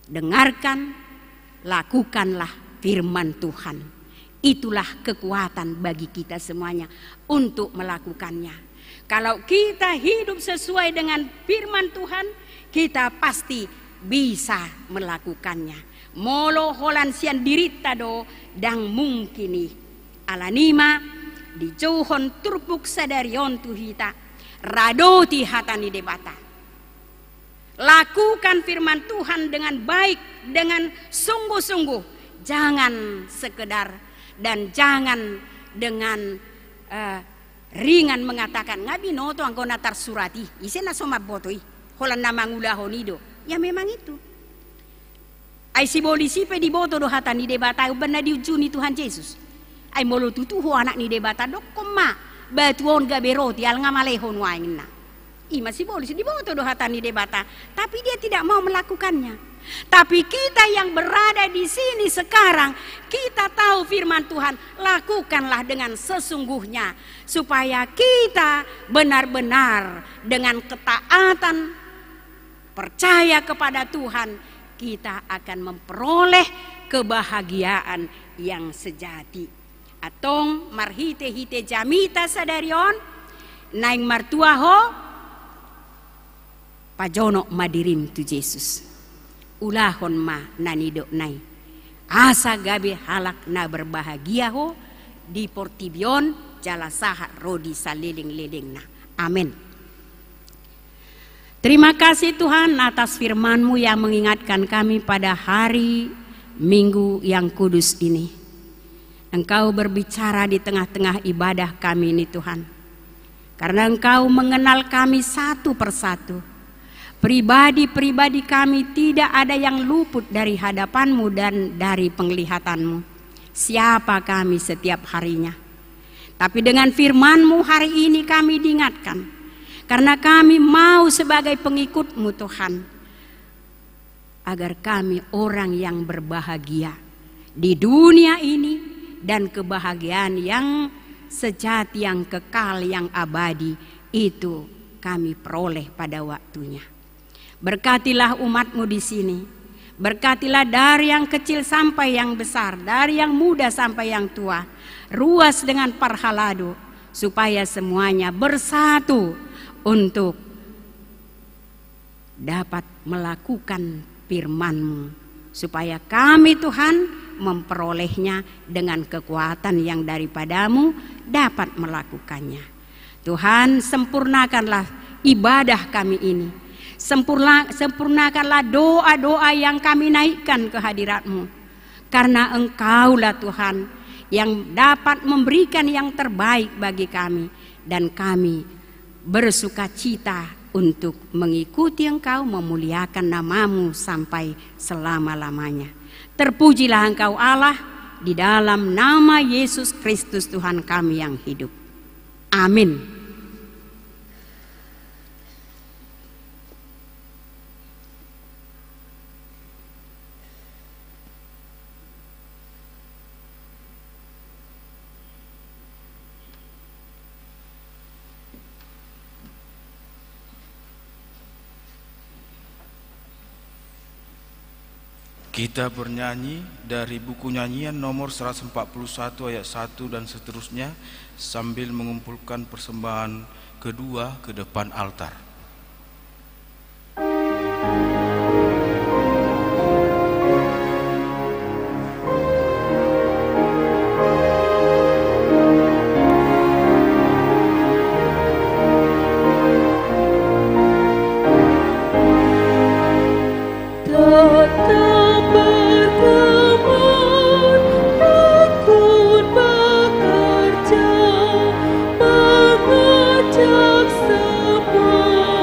Dengarkan, lakukanlah firman Tuhan. Itulah kekuatan bagi kita semuanya untuk melakukannya. Kalau kita hidup sesuai dengan firman Tuhan, kita pasti bisa melakukannya. Molo holan sian dirita do dang mungkini alanima di jauhon turpuk sadarion tuhita radoti hatani debata. Lakukan firman Tuhan dengan baik, dengan sungguh-sungguh, jangan sekedar dan jangan dengan ringan mengatakan ngabi no to anggona tar surati isena soma botoi holan namangulahonido. Ya memang itu. Ay si bolisi pe di boto do hatani debata benar diujuni Tuhan Yesus. Ay molo tutu ho anak ni debata do koma batuon gaberoti al ngamalehon waingna. Ima si bolisi di boto do hatani debata, tapi dia tidak mau melakukannya. Tapi kita yang berada di sini sekarang, kita tahu firman Tuhan, lakukanlah dengan sesungguhnya supaya kita benar-benar dengan ketaatan percaya kepada Tuhan, kita akan memperoleh kebahagiaan yang sejati. Atong marhite-hite jamita sadarion naing martuaho pajono madirim tu Yesus. Ulahon ma nanido nai. Asa gabe halak na berbahagia ho di portibion jalasaha rodi saliling-liling na. Amin. Terima kasih Tuhan atas firman-Mu yang mengingatkan kami pada hari Minggu yang kudus ini. Engkau berbicara di tengah-tengah ibadah kami ini Tuhan. Karena Engkau mengenal kami satu persatu. Pribadi-pribadi kami tidak ada yang luput dari hadapan-Mu dan dari penglihatan-Mu. Siapa kami setiap harinya. Tapi dengan firman-Mu hari ini kami diingatkan. Karena kami mau sebagai pengikut-Mu Tuhan. Agar kami orang yang berbahagia di dunia ini dan kebahagiaan yang sejati, yang kekal, yang abadi itu kami peroleh pada waktunya. Berkatilah umat-Mu di sini. Berkatilah dari yang kecil sampai yang besar, dari yang muda sampai yang tua. Ruas dengan parhalado supaya semuanya bersatu untuk dapat melakukan firman-Mu, supaya kami Tuhan memperolehnya dengan kekuatan yang daripada-Mu dapat melakukannya. Tuhan, sempurnakanlah ibadah kami ini. Sempurnakanlah doa-doa yang kami naikkan ke hadirat-Mu. Karena Engkaulah Tuhan yang dapat memberikan yang terbaik bagi kami. Dan kami bersukacita untuk mengikuti Engkau, memuliakan nama-Mu sampai selama-lamanya. Terpujilah Engkau Allah, di dalam nama Yesus Kristus Tuhan kami yang hidup. Amin. Kita bernyanyi dari buku nyanyian nomor 141 ayat 1 dan seterusnya sambil mengumpulkan persembahan kedua ke depan altar. Bekerja, mengajak semua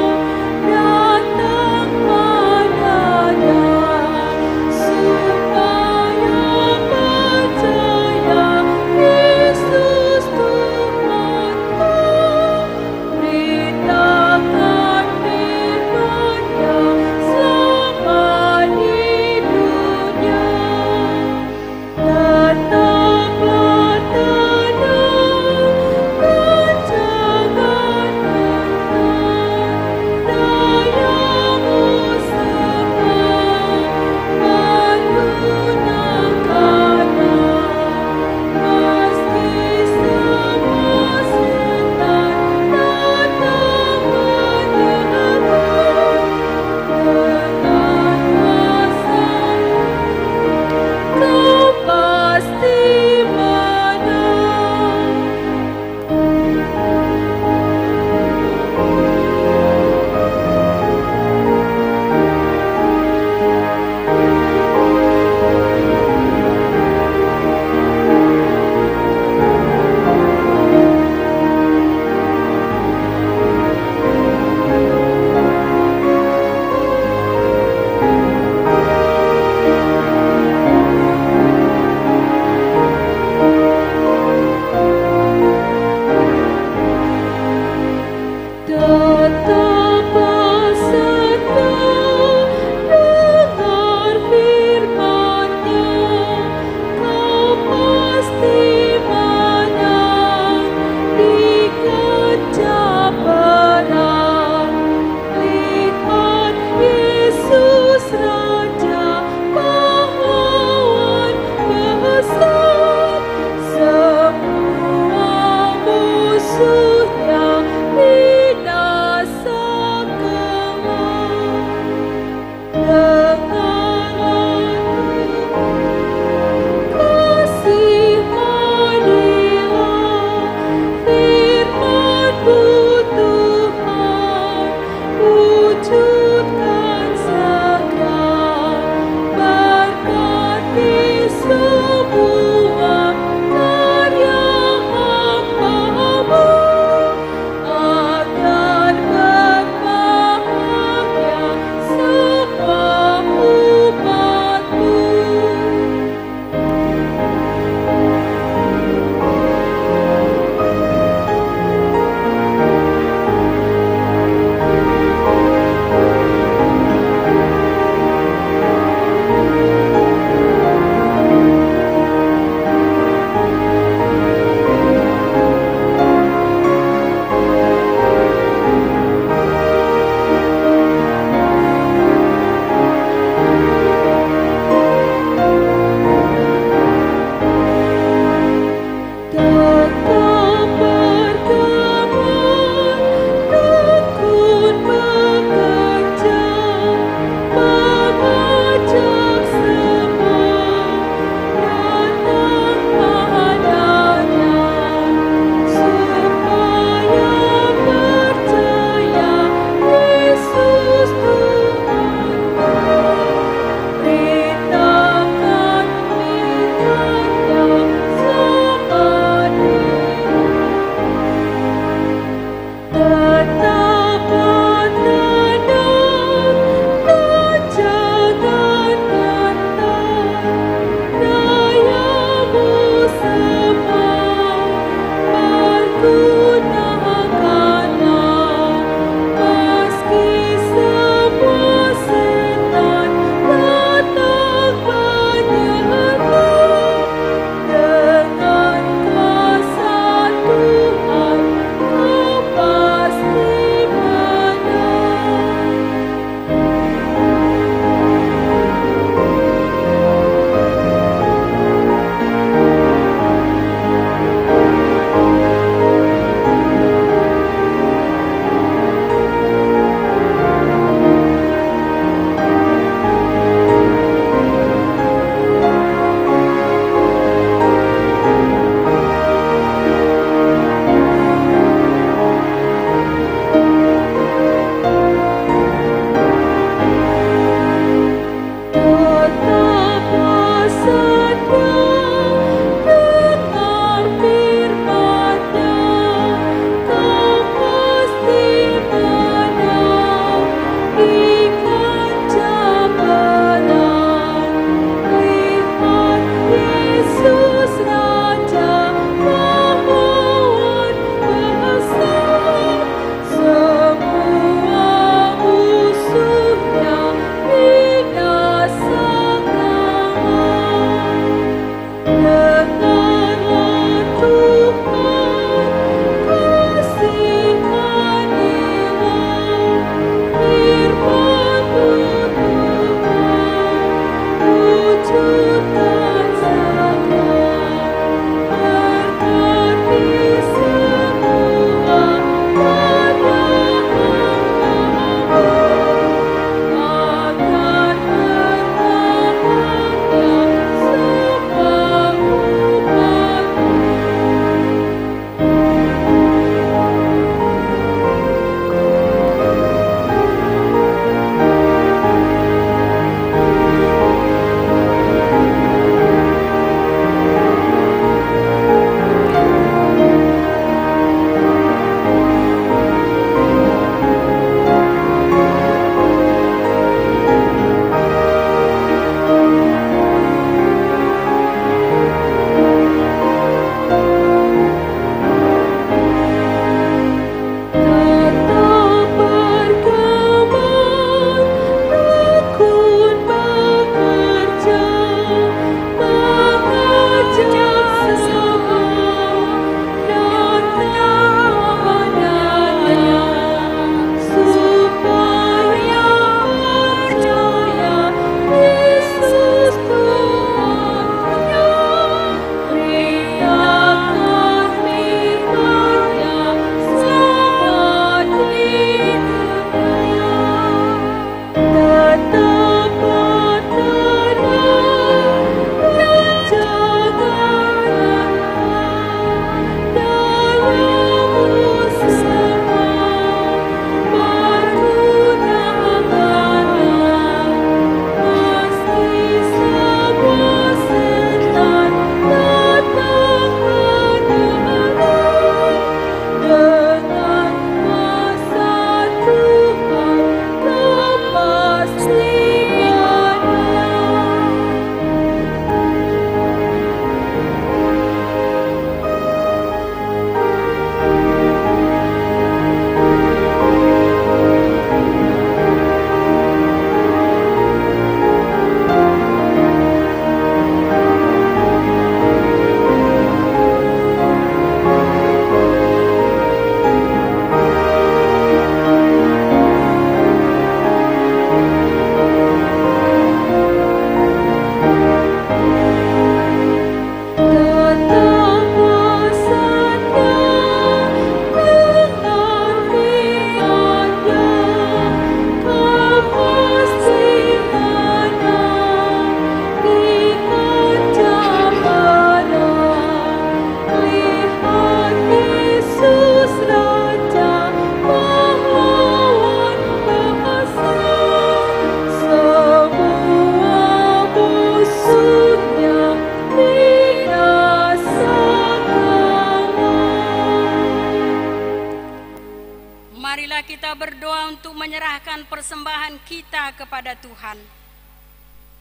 persembahan kita kepada Tuhan.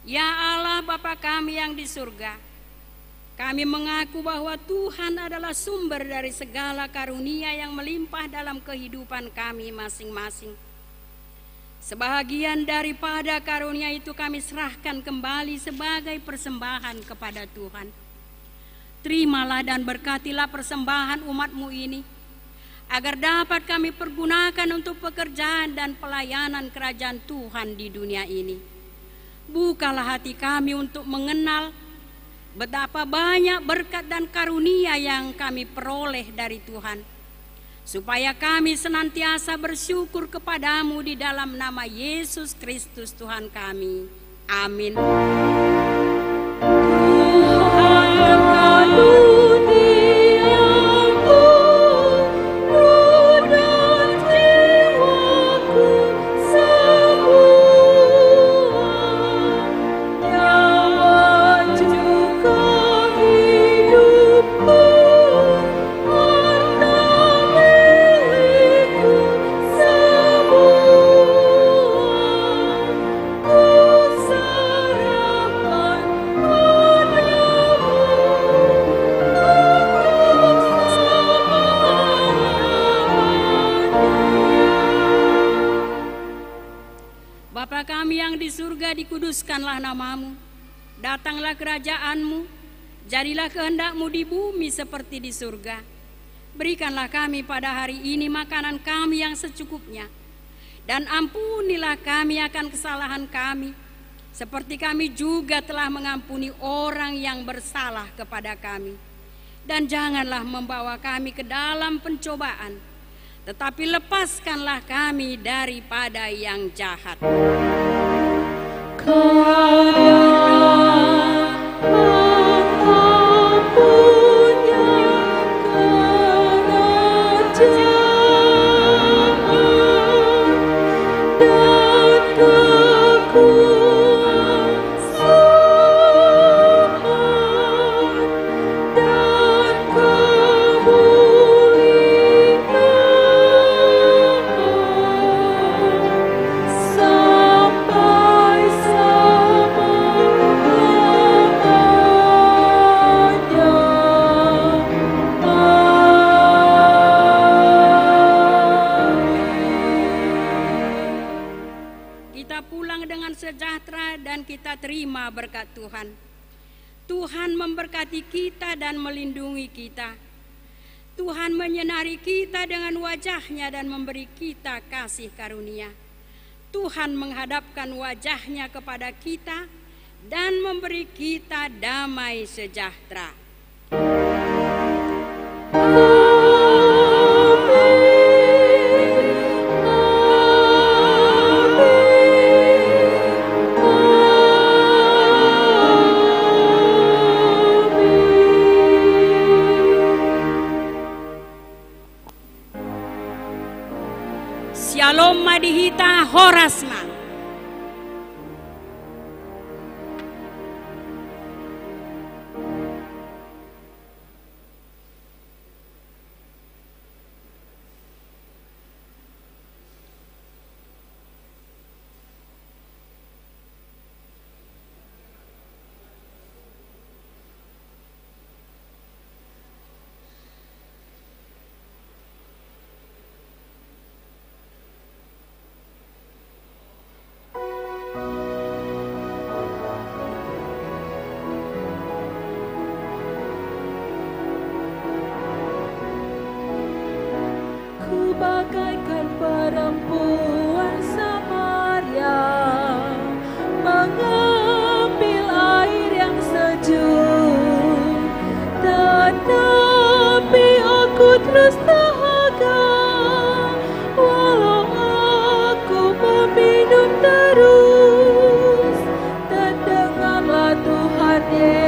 Ya Allah Bapa kami yang di surga, kami mengaku bahwa Tuhan adalah sumber dari segala karunia yang melimpah dalam kehidupan kami masing-masing. Sebahagian daripada karunia itu kami serahkan kembali sebagai persembahan kepada Tuhan. Terimalah dan berkatilah persembahan umat-Mu ini, agar dapat kami pergunakan untuk pekerjaan dan pelayanan kerajaan Tuhan di dunia ini. Bukalah hati kami untuk mengenal betapa banyak berkat dan karunia yang kami peroleh dari Tuhan, supaya kami senantiasa bersyukur kepadamu di dalam nama Yesus Kristus Tuhan kami. Amin. Bapa kami yang di surga, dikuduskanlah namamu. Datanglah kerajaan-Mu, jadilah kehendak-Mu di bumi seperti di surga. Berikanlah kami pada hari ini makanan kami yang secukupnya, dan ampunilah kami akan kesalahan kami, seperti kami juga telah mengampuni orang yang bersalah kepada kami. Dan janganlah membawa kami ke dalam pencobaan, tetapi lepaskanlah kami daripada yang jahat. Kita terima berkat Tuhan. Tuhan memberkati kita dan melindungi kita. Tuhan menyinari kita dengan wajah-Nya dan memberi kita kasih karunia. Tuhan menghadapkan wajah-Nya kepada kita dan memberi kita damai sejahtera. Shalom Madihita Horasma. Bagaikan perempuan Samaria mengambil air yang sejuk, tetapi aku terus dahaga walau aku meminum terus. Dan dengarlah Tuhan Yesus